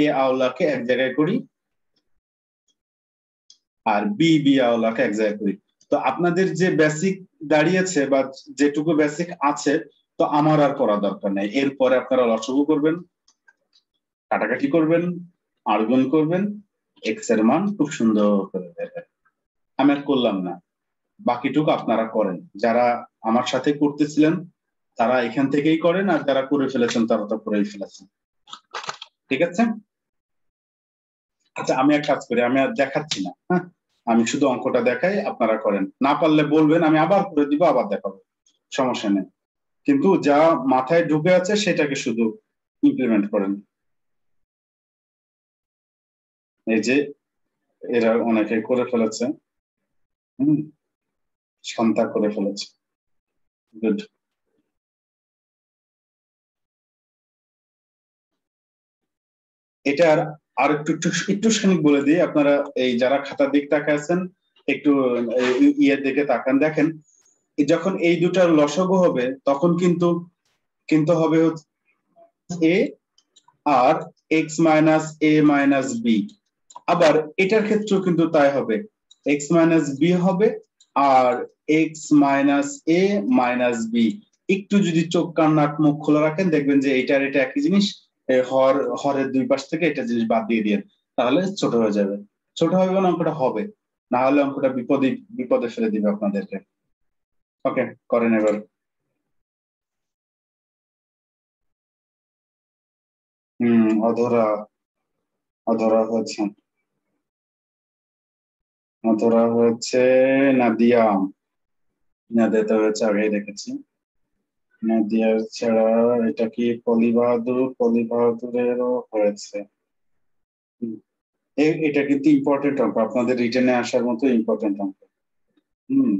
Speaker 2: এ আওলাকে এক জায়গায় করি আর বি আওলাকে এক জায়গায় করি। তো আপনাদের যে বেসিক দাঁড়িয়েছে বা যেটুকু বেসিক আছে, তো আমার আর করা দরকার নেই। এরপরে আপনারা লসাগু করবেন, কাটাকাটি করবেন, আর গুণ করবেন, এক্স এর মান খুব সুন্দর করে দেবেন। আমি আর করলাম না, বাকিটুকু আপনারা করেন। যারা আমার সাথে করতেছিলেন তারা এখান থেকেই করেন, আর যারা করে ফেলেছেন তারা তো করেই ফেলেছেন। ঠিক আছে, আচ্ছা আমি এক কাজ করি, আমি আর দেখাচ্ছি না, হ্যাঁ আমি শুধু অঙ্কটা দেখাই, আপনারা করেন, না পারলে বলবেন, আমি আবার করে দিব, আবার দেখাবো, সমস্যা নেই। কিন্তু যা মাথায় ঢুকে আছে সেটাকে শুধু ইমপ্লিমেন্ট করেন। এই যে এরা অনেকে করে ফেলেছে, সন্তা করে ফেলেছে, গুড। এটার আর একটুখানি বলে দিই, আপনারা এই যারা খাতার দিক তাকাচ্ছেন একটু ইয়ের দিকে তাকান, দেখেন যখন এই দুটার লসাগু হবে তখন কিন্তু কিন্তু হবে হচ্ছে এ আর এক্স মাইনাস এ মাইনাস বি। আবার এটার ক্ষেত্রেও কিন্তু তাই হবে, এক্স মাইনাস বি হবে আর এক্স মাইনাস এ মাইনাস বি। একটু যদি চোখ কান নাক মুখ খোলা রাখেন দেখবেন যে এটার এটা একই জিনিস, হরের দুই পাশ থেকে এটা জিনিস বাদ দিয়ে দিয়ে, তাহলে ছোট হয়ে যাবে। ছোট হবে মানে অঙ্কটা হবে, না হলে অঙ্কটা বিপদে বিপদে ফেলে দিবে আপনাদেরকে। ওকে, করেন এবার। অধরা, অধরা হয়েছে, অধরা হয়েছে নাদিয়া, নাদিয়াতে হয়েছে, আগেই দেখেছি। নাদিয়ার ছাড়া এটা কি পলিবাহাদুর, পলিবাহাদুরেরও হয়েছে। এটা কিন্তু ইম্পর্টেন্ট অঙ্ক, আপনাদের রিটেনে আসার মতো ইম্পর্টেন্ট অঙ্ক। হম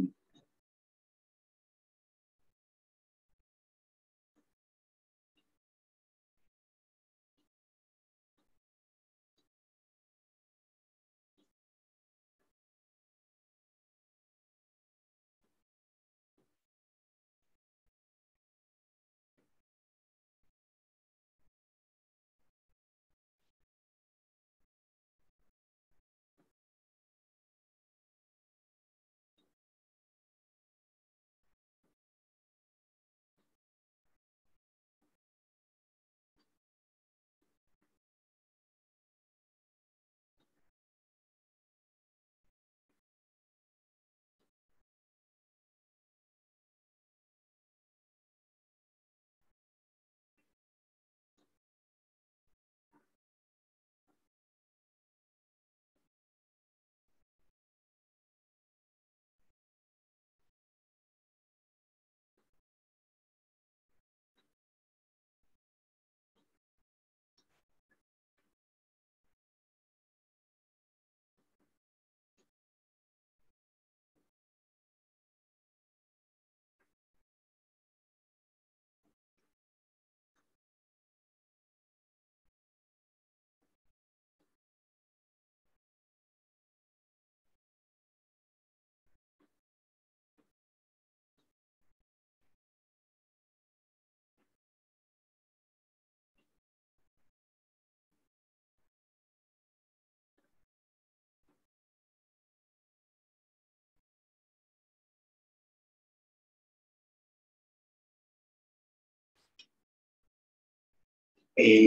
Speaker 2: এই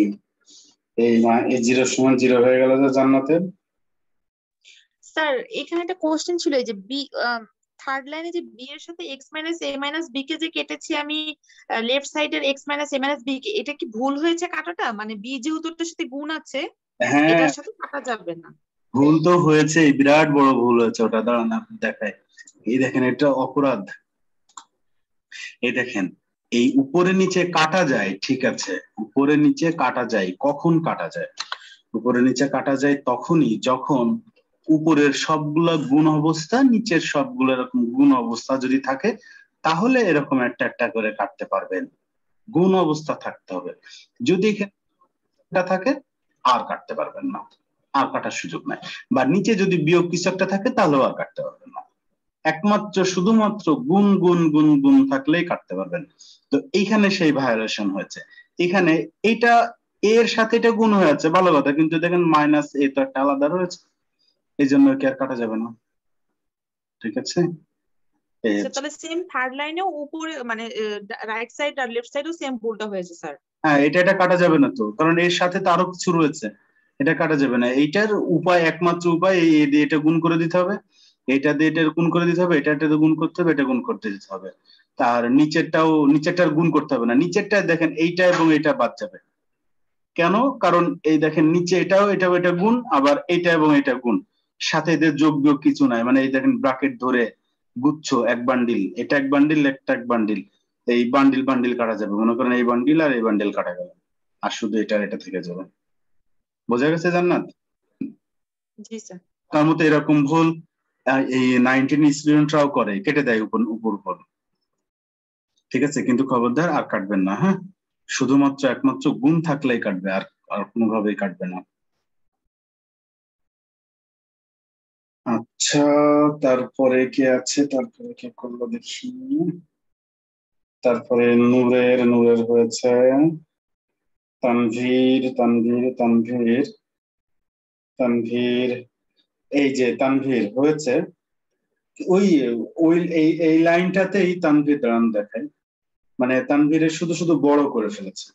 Speaker 2: এই 0 সমান 0 হয়ে গেল যে জান্নাতের।
Speaker 3: স্যার এখানে একটা কোশ্চেন ছিল, এই যে বি থার্ড লাইনে যে বি এর সাথে এক্স মাইনাস এ মাইনাস বি কে যে কেটেছি আমি লেফট সাইডের এক্স মাইনাস এ মাইনাস বি কে, এটা কি ভুল হয়েছে কাটাটা? মানে বি যেহেতু এটার সাথে গুণ আছে
Speaker 2: হ্যাঁ
Speaker 3: এটার সাথে কাটা যাবে না।
Speaker 2: ভুল তো হয়েছে, বিরাট বড় ভুল হয়েছে ওটা। দাঁড়ান আপনি দেখায়, এই দেখেন এটা অপরাধ। এই দেখেন এই উপরে নিচে কাটা যায়, ঠিক আছে, উপরে নিচে কাটা যায়। কখন কাটা যায়? উপরে নিচে কাটা যায় তখনই যখন উপরের সবগুলা গুণ অবস্থা, নিচের সবগুলো এরকম গুণ অবস্থা যদি থাকে, তাহলে এরকম একটা একটা করে কাটতে পারবেন। গুণ অবস্থা থাকতে হবে। যদি এখানে থাকে আর কাটতে পারবেন না, আর কাটার সুযোগ নাই। বা নিচে যদি বিয়োগ কিছু একটা থাকে তাহলেও আর কাটতে পারবেন না। একমাত্র শুধুমাত্র গুণ গুণ গুণ গুণ থাকলেই কাটতে পারবেন। তো এইখানে সেই ভায়োলেশন হয়েছে। এখানে এটা এর সাথে এটা গুণ হয়ে আছে, ভালো কথা, কিন্তু দেখেন মাইনাস এ তো একটা আলাদা রয়েছে, এই জন্য কি আর কাটা যাবে না। ঠিক আছে,
Speaker 3: তাহলে সেম থার্ড লাইনেও উপরে মানে রাইট সাইড আর লেফট সাইডও সেম ভুলটা হয়েছে স্যার।
Speaker 2: হ্যাঁ এটা কাটা যাবে না তো, কারণ এর সাথে তো আরো কিছু রয়েছে, এটা কাটা যাবে না। এইটার উপায়, একমাত্র উপায় এই দিয়ে এটা গুণ করে দিতে হবে, এটা দিয়ে এটা গুণ করে দিতে হবে, এটা গুণ করতে হবে, এটা গুণ করতে দিতে হবে। তার নিচেরটার গুণ করতে হবে না। নিচেরটা দেখেন এইটা এবং এটা বাদ যাবে কেন? কারণ এই দেখেন নিচে এটাও এটা গুণ, আবার এটা এবং এটা গুণ, সাথে এদের যোগ বিয়োগ কিছু নাই। মানে এই দেখেন ব্র্যাকেট ধরে গুচ্ছ, এক বান্ডিল, এটা এক বান্ডিল, একটা এক বান্ডিল, এই বান্ডিল বান্ডিল কাটা যাবে। মনে করেন এই বান্ডিল আর এই বান্ডিল কাটা গেল, আর শুধু এটা থেকে যাবে। বোঝা গেছে জান্নাত?
Speaker 3: জি স্যার।
Speaker 2: তার মতো এরকম ভুল এই 19 স্টুডেন্টরাও করে, কেটে দেয় উপর উপর। ঠিক আছে, কিন্তু খবরদার আর কাটবেন না। হ্যাঁ, শুধুমাত্র একমাত্র গুণ থাকলেই কাটবে, আর কোনোভাবেই কাটবে না। আচ্ছা, তারপরে কে আছে? তারপরে কে করলো দেখি। তারপরে নূরের হয়েছে, তানভীর, এই যে তানভীর হয়েছে ওই ওই এই লাইনটাতেই তানভীর রান দেখায়, মানে তানভীরের শুধু শুধু বড় করে ফেলেছে।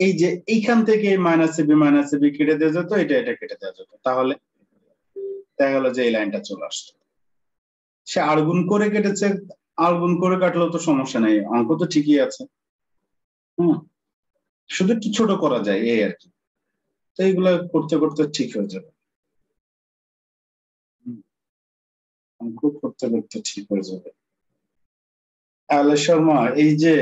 Speaker 2: এই যে এইখান থেকে মাইনাস বি কেটে দেওয়া যেত, এটা কেটে দেওয়া যেত, তাহলে দেখা গেল যে এই লাইনটা চলে আসতো। সে আড়গুণ করে কেটেছে, আড়গুণ করে কাটলেও তো সমস্যা নেই, অঙ্ক তো ঠিকই আছে। শুধু একটু ছোট করা যায় এই আর কি। তো এইগুলো করতে করতে ঠিক হয়ে যাবে, অঙ্ক করতে করতে ঠিক হয়ে যাবে। আলে শর্মা, এই যে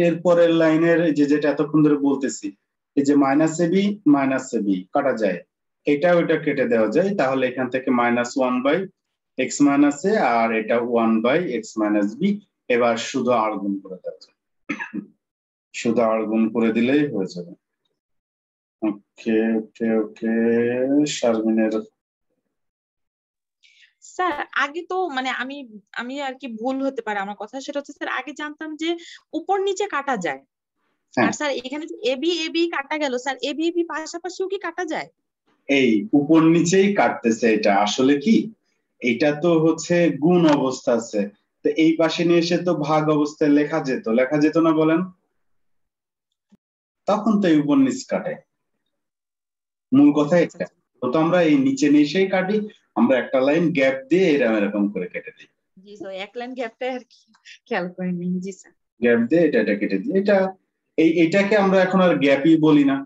Speaker 2: এর পরের লাইনের যেটা এতক্ষণ ধরে বলতেছি, এই যে মাইনাস এ বি কাটা যায়, এটা ওইটা কেটে দেওয়া যায়, তাহলে এখান থেকে -1/x মাইনাস এ, আর এটা 1/x মাইনাস বি। এবার শুধু আর গুণ করে দেওয়া যায়, শুধু আর গুণ করে দিলেই হয়ে যাবে। ওকে ওকে ওকে, শারমিনের।
Speaker 3: স্যার আগে তো মানে আমি আর কি ভুল হতে পারে আমার কথা, সেটা হচ্ছে স্যার আগে জানতাম যে উপর নিচে কাটা যায়, আর স্যার এখানে এবি এবি কাটা গেল, স্যার এবি এবি পাশাপাশিও কি কাটা যায়?
Speaker 2: এই উপর নিচেই কাটতেছে, এটা আসলে কি, এটা তো হচ্ছে গুণ অবস্থা আছে, তো এই পাশে নিয়ে এসে তো ভাগ অবস্থায় লেখা যেত না বলেন? তখন তো এই উপর নিচ কাটে, মূল কথা এটা। তো আমরা এই নিচে নিয়ে এসেই কাটি, আমরা একটা লাইন গ্যাপ দিয়ে এরকম করে কেটে দিই।
Speaker 3: জি স্যার, এক লাইন গ্যাপটা আর কি খেয়াল করিনি। জি স্যার,
Speaker 2: গ্যাপ দিয়ে এটা কেটে দিই। এটাকে আমরা এখন আর গ্যাপই বলি না,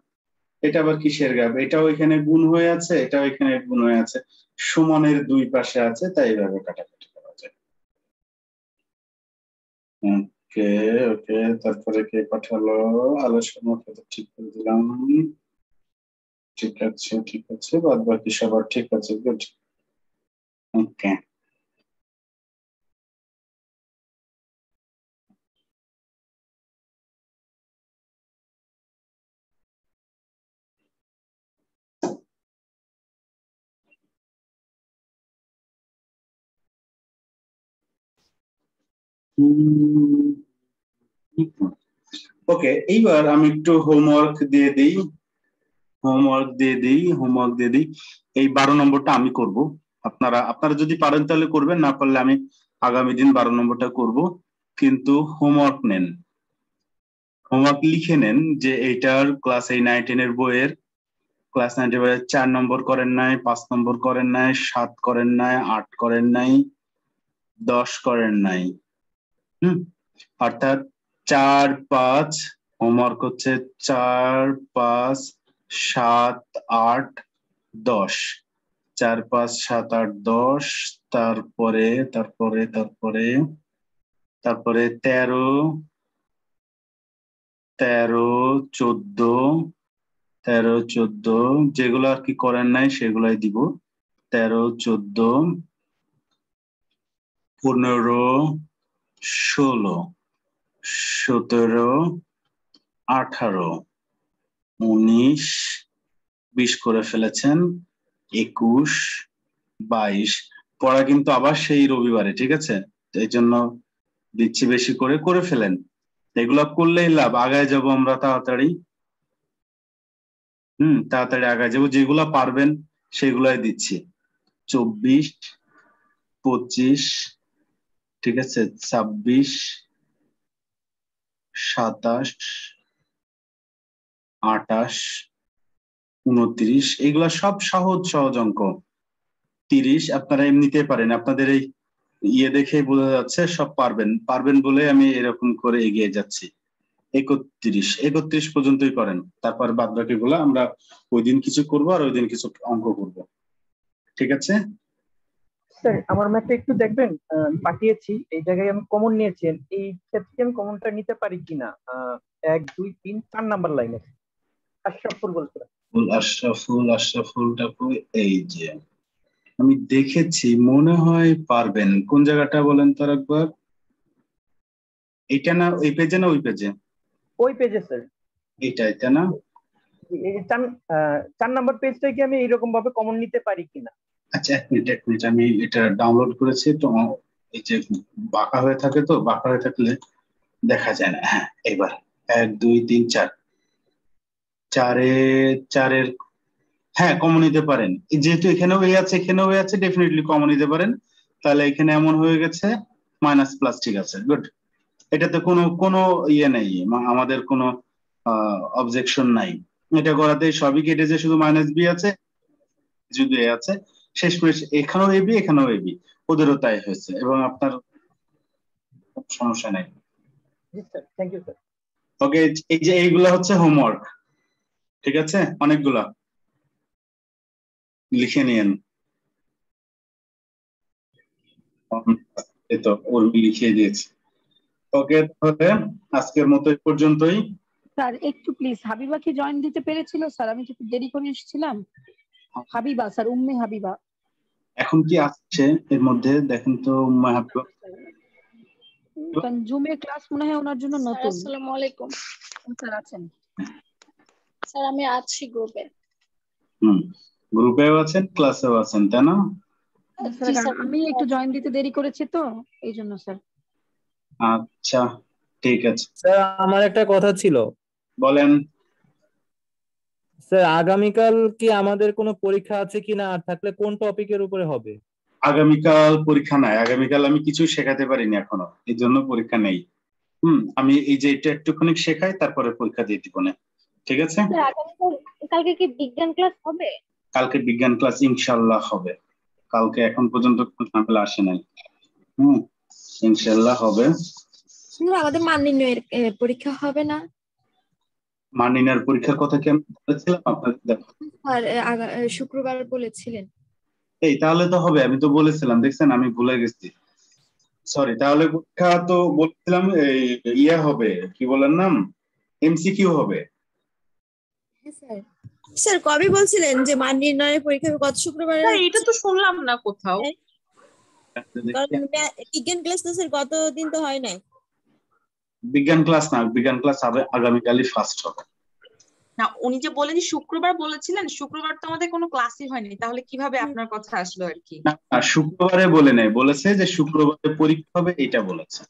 Speaker 2: এটা আবার কিসের গ্যাপ? এটাও এখানে গুণ হয়ে আছে, এটাও এখানে গুণ হয়ে আছে, সমানের দুই পাশে আছে, তাই এইভাবে কাটাকাটি করা যায়। ওকে ওকে, তারপরে কে পাঠালো? আলোচনাকে তো ঠিক করে দিলাম। ঠিক আছে, বাদ বাকি সবার ঠিক আছে, গুড। ওকে, ওকে, এইবার আমি একটু হোমওয়ার্ক দিয়ে দিই। এই 12 নম্বরটা আমি করব, আপনারা যদি পারেন তাহলে করবেন, না পারলে আমি আগামী দিন 12 নম্বরটা করব, কিন্তু হোমওয়ার্ক নেন। হোমওয়ার্ক লিখে নেন যে এইটার ক্লাস এই 9-10 এর বইয়ের ক্লাস 9 এর 4 নম্বর করেন নাই, 5 নম্বর করেন নাই, 7 করেন নাই, 8 করেন নাই, 10 করেন নাই। অর্থাৎ 4-5 হোমওয়ার্ক হচ্ছে 4, 5, 7, 8, 10। 4, 5, 7, 8, 10। তারপরে 13, 14 যেগুলো আর কি করেন নাই সেগুলাই দিব। 13, 14, 15, 16, 17, 18, 19, 20 করে ফেলেছেন, 21, 22। পড়া কিন্তু আবার সেই রবিবারে, ঠিক আছে? এই জন্য দিচ্ছি বেশি করে করে ফেলেন। এগুলা করলেই লাভ, আগায় যাব আমরা তাড়াতাড়ি। তাড়াতাড়ি আগায় যাবো, যেগুলা পারবেন সেগুলাই দিচ্ছি। 24, 25, ঠিক আছে, 26, 27, 28, 29, এগুলা সব সহজ সহজ অঙ্ক। 30 আপনারা এমনিতে পারেন, আপনাদের এই ইয়ে দেখে বোঝা যাচ্ছে সব পারবেন বলে আমি এরকম করে এগিয়ে যাচ্ছি। 31 পর্যন্তই করেন, তারপর বাদ বাকি গুলা আমরা ওই দিন কিছু করবো আর ওই দিন কিছু অঙ্ক করব, ঠিক আছে?
Speaker 5: স্যার আমার ম্যাথটা একটু দেখবেন, পাঠিয়েছি এই জায়গায় আমি কমন নিয়েছি, এই ক্ষেত্রে আমি কমনটা নিতে পারি কিনা। 1, 2, 3, 4 নাম্বার লাইনে আশরাফুল বলছিলাম। আশরাফুলটা
Speaker 2: এই যে আমি দেখেছি, মনে হয় পারবেন। কোন জায়গাটা বলেন তো একবার? এটা না ওই পেজে না ওই পেজে?
Speaker 5: ওই পেজে স্যার।
Speaker 2: এটা না,
Speaker 5: এই 4 নাম্বার পেজটাই কি আমি এইরকম ভাবে কমন নিতে পারি কিনা?
Speaker 2: আচ্ছা এক মিনিট আমি এটা ডাউনলোড করেছি তো, এই যে বাঁকা হয়ে থাকে, তো বাঁকা হয়ে থাকলে দেখা যায় না। হ্যাঁ এবার 1, 2, 3, 4 চারের হ্যাঁ কমন নিতে পারেন, যেহেতু এখানেও এ আছে এখানেও এ আছে, ডেফিনেটলি কমন নিতে পারেন। তাহলে এখানে এমন হয়ে গেছে মাইনাস প্লাস, ঠিক আছে, গুড। এটাতে কোনো ইয়ে নেই, আমাদের কোনো অবজেকশন নাই। এটা করাতে সবই কেটেছে, শুধু মাইনাস বি আছে, শুধু এ আছে। শেষমেশ এখানেও এবি এখানেও এবি, ওদেরও তাই হয়েছে, এবং আপনার সমস্যা নাই।
Speaker 5: জি স্যার, থ্যাংক ইউ স্যার।
Speaker 2: ওকে, এই যে এইগুলা হচ্ছে হোমওয়ার্ক, ঠিক আছে? অনেকগুলা লিখে নিয়েন। এই তো উর্মি লিখিয়ে দিয়েছে। ওকে, তাহলে আজকের মতো এই পর্যন্তই।
Speaker 8: স্যার একটু প্লিজ, হাবিবা কি জয়েন দিতে পেরেছিল স্যার? আমি একটু দেরি করে এসেছিলাম। হাবিবা স্যার, উম্মে হাবিবা
Speaker 2: এখন কি আসছে এর মধ্যে? দেখেন তো উম্মে হাবিবা।
Speaker 8: জুমে ক্লাস মনে হয় ওনার জন্য নতুন।
Speaker 14: আসসালামু আলাইকুম
Speaker 8: স্যার আছেন?
Speaker 14: স্যার আমি আছি গ্রুপে।
Speaker 2: গ্রুপেও আছেন, ক্লাসেও আছেন, তাই না?
Speaker 8: আমি একটু জয়েন দিতে দেরি করেছি তো এই জন্য স্যার।
Speaker 2: আচ্ছা ঠিক আছে
Speaker 13: স্যার, আমার একটা কথা ছিল।
Speaker 2: বলেন
Speaker 13: স্যার, আগামীকাল কি আমাদের কোনো পরীক্ষা আছে কিনা, আর থাকলে কোন টপিকের উপরে হবে?
Speaker 2: আগামীকাল পরীক্ষা নাই, আগামীকাল আমি কিছু শেখাতে পারিনি এখনো, এই জন্য পরীক্ষা নেই। আমি এই যে এটা একটুখানি শেখাই, তারপরে পরীক্ষা দিয়ে দিব না, ঠিক আছে?
Speaker 12: কালকে কি বিজ্ঞান ক্লাস হবে?
Speaker 2: কালকে বিজ্ঞান ক্লাস ইনশাল্লাহ হবে। কালকে এখন পর্যন্ত কোনো ঝামেলা আসে নাই। ইনশাল্লাহ হবে।
Speaker 10: আমাদের মান নির্ণয়ের পরীক্ষা হবে না?
Speaker 2: মান নির্ণয়ের পরীক্ষার কথা কি আমি বলেছিলাম আপনাদের?
Speaker 10: শুক্রবার বলেছিলেন।
Speaker 2: এই তাহলে তো হবে, আমি তো বলেছিলাম, দেখছেন আমি ভুলে গেছি, সরি। তাহলে পরীক্ষা তো বলছিলাম এই ইয়া হবে, কি বলেন নাম, এমসিকিউ হবে।
Speaker 10: স্যার কবে বলছিলেন যে মান নির্ণয়ের পরীক্ষা গত শুক্রবারে?
Speaker 3: এটা তো শুনলাম না কোথাও।
Speaker 10: বিজ্ঞান ক্লাস তো স্যার গত দিন তো হয় নাই।
Speaker 2: বিজ্ঞান ক্লাস না, বিজ্ঞান ক্লাস আগামীকালই ফার্স্ট হবে।
Speaker 3: না, উনি যে বলেন শুক্রবার বলেছিলেন, শুক্রবার তো আমাদের কোনো ক্লাসই হয়নি, তাহলে কিভাবে আপনার কথা আসলো আর কি?
Speaker 2: না শুক্রবারে বলে নাই, বলেছে যে শুক্রবারে পরীক্ষা হবে, এটা বলেছে।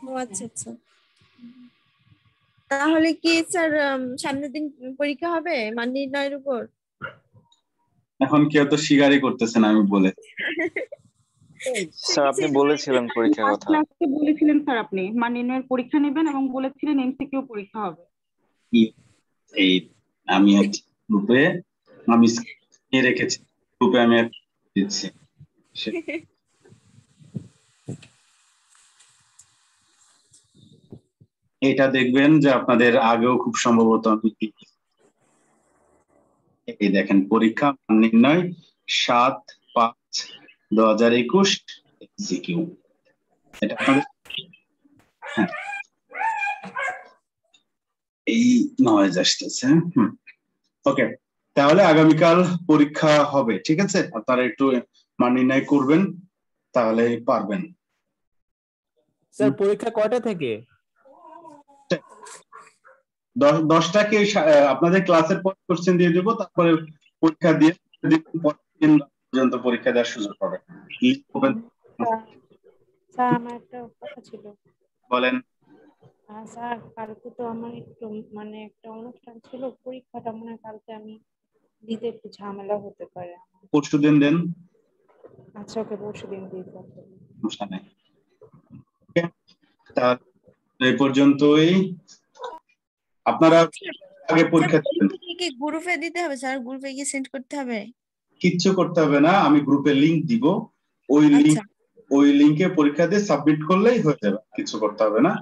Speaker 10: ও আচ্ছা আচ্ছা, তাহলে কি স্যার সামনের দিন পরীক্ষা হবে মান নির্ণয়ের উপর?
Speaker 2: এখন কেউ তো স্বীকারই করতেছে না আমি বলে।
Speaker 15: স্যার আপনি বলেছিলেন পরীক্ষার
Speaker 9: ফার্স্ট
Speaker 15: কথা।
Speaker 9: ক্লাসে বলেছিলেন স্যার আপনি মান নির্ণয়ের পরীক্ষা নেবেন এবং বলেছিলেন এমসিকিউ পরীক্ষা হবে।
Speaker 2: এই আমি গ্রুপে আমি রেখেছি, গ্রুপে আমি দিচ্ছি। এটা দেখবেন যে আপনাদের আগেও খুব সম্ভবত এই দেখেন পরীক্ষা নির্ণয় 7/5/2021 এমসিকিউ। এটা আপনাদের এই নয়েজ আসতেছে। ওকে, তাহলে আগামীকাল পরীক্ষা হবে, ঠিক আছে? আপনারা একটু মান নির্ণয় করবেন, তাহলে পারবেন।
Speaker 13: স্যার পরীক্ষা কয়টা থেকে?
Speaker 2: 10টাকে আপনাদের ক্লাসের পর কোশ্চেন দিয়ে দেবো, তারপরে পরীক্ষা দিয়ে পর্যন্ত পরীক্ষা দেওয়ার সুযোগ পাবেন।
Speaker 16: স্যার আমার একটা কথা ছিল।
Speaker 2: বলেন।
Speaker 16: স্যার কালকে তো আমার একটু মানে একটা অনুষ্ঠান ছিল, পরীক্ষাটা মনে হয় কালকে আমি দিতে একটু ঝামেলা হতে পারে।
Speaker 2: পরশু দিন দেন।
Speaker 16: আচ্ছা ওকে, পরশু দিন দিয়ে দেবো।
Speaker 2: সমস্যা নেই। এই পর্যন্তই। আপনারা আগে পরীক্ষা দিবেন।
Speaker 10: কি গ্রুপে দিতে হবে স্যার? গ্রুপে কি সেন্ড করতে হবে?
Speaker 2: কিচ্ছু করতে হবে না, আমি গ্রুপে লিংক দিব, ওই লিংকে পরীক্ষা দিয়ে সাবমিট করলেই হয়ে যাবে, কিছু করতে হবে না।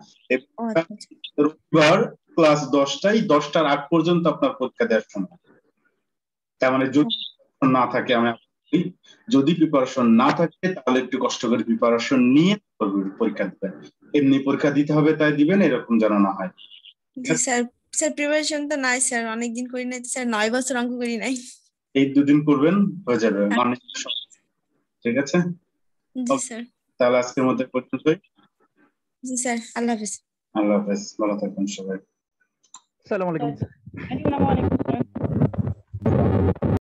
Speaker 2: রবিবার ক্লাস 10টায়, 10টার আগ পর্যন্ত আপনার পরীক্ষা দেওয়ার সময়। তার মানে যদি না থাকে, আমি যদি প্রিপারেশন না থাকে তাহলে একটু কষ্ট করে প্রিপারেশন নিয়ে পরীক্ষা দিবেন। এমনি পরীক্ষা দিতে হবে তাই দিবেন, এরকম যেন না হয়।
Speaker 10: জি স্যার। স্যার প্রিপারেশন তো নাই স্যার, অনেকদিন করি নাই স্যার, 9 বছর অঙ্ক করি নাই।
Speaker 2: এই 2 দিন করবেন, হয়ে যাবে মানে। ঠিক আছে
Speaker 10: জি স্যার।
Speaker 2: তাহলে আজকের মধ্যে পর্যন্তই।
Speaker 10: জি স্যার, আল্লাহ হাফেজ।
Speaker 2: আল্লাহ হাফেজ, ভালো থাকবেন সবাই।
Speaker 5: আসসালামু আলাইকুম।
Speaker 9: আসসালামু আলাইকুম স্যার।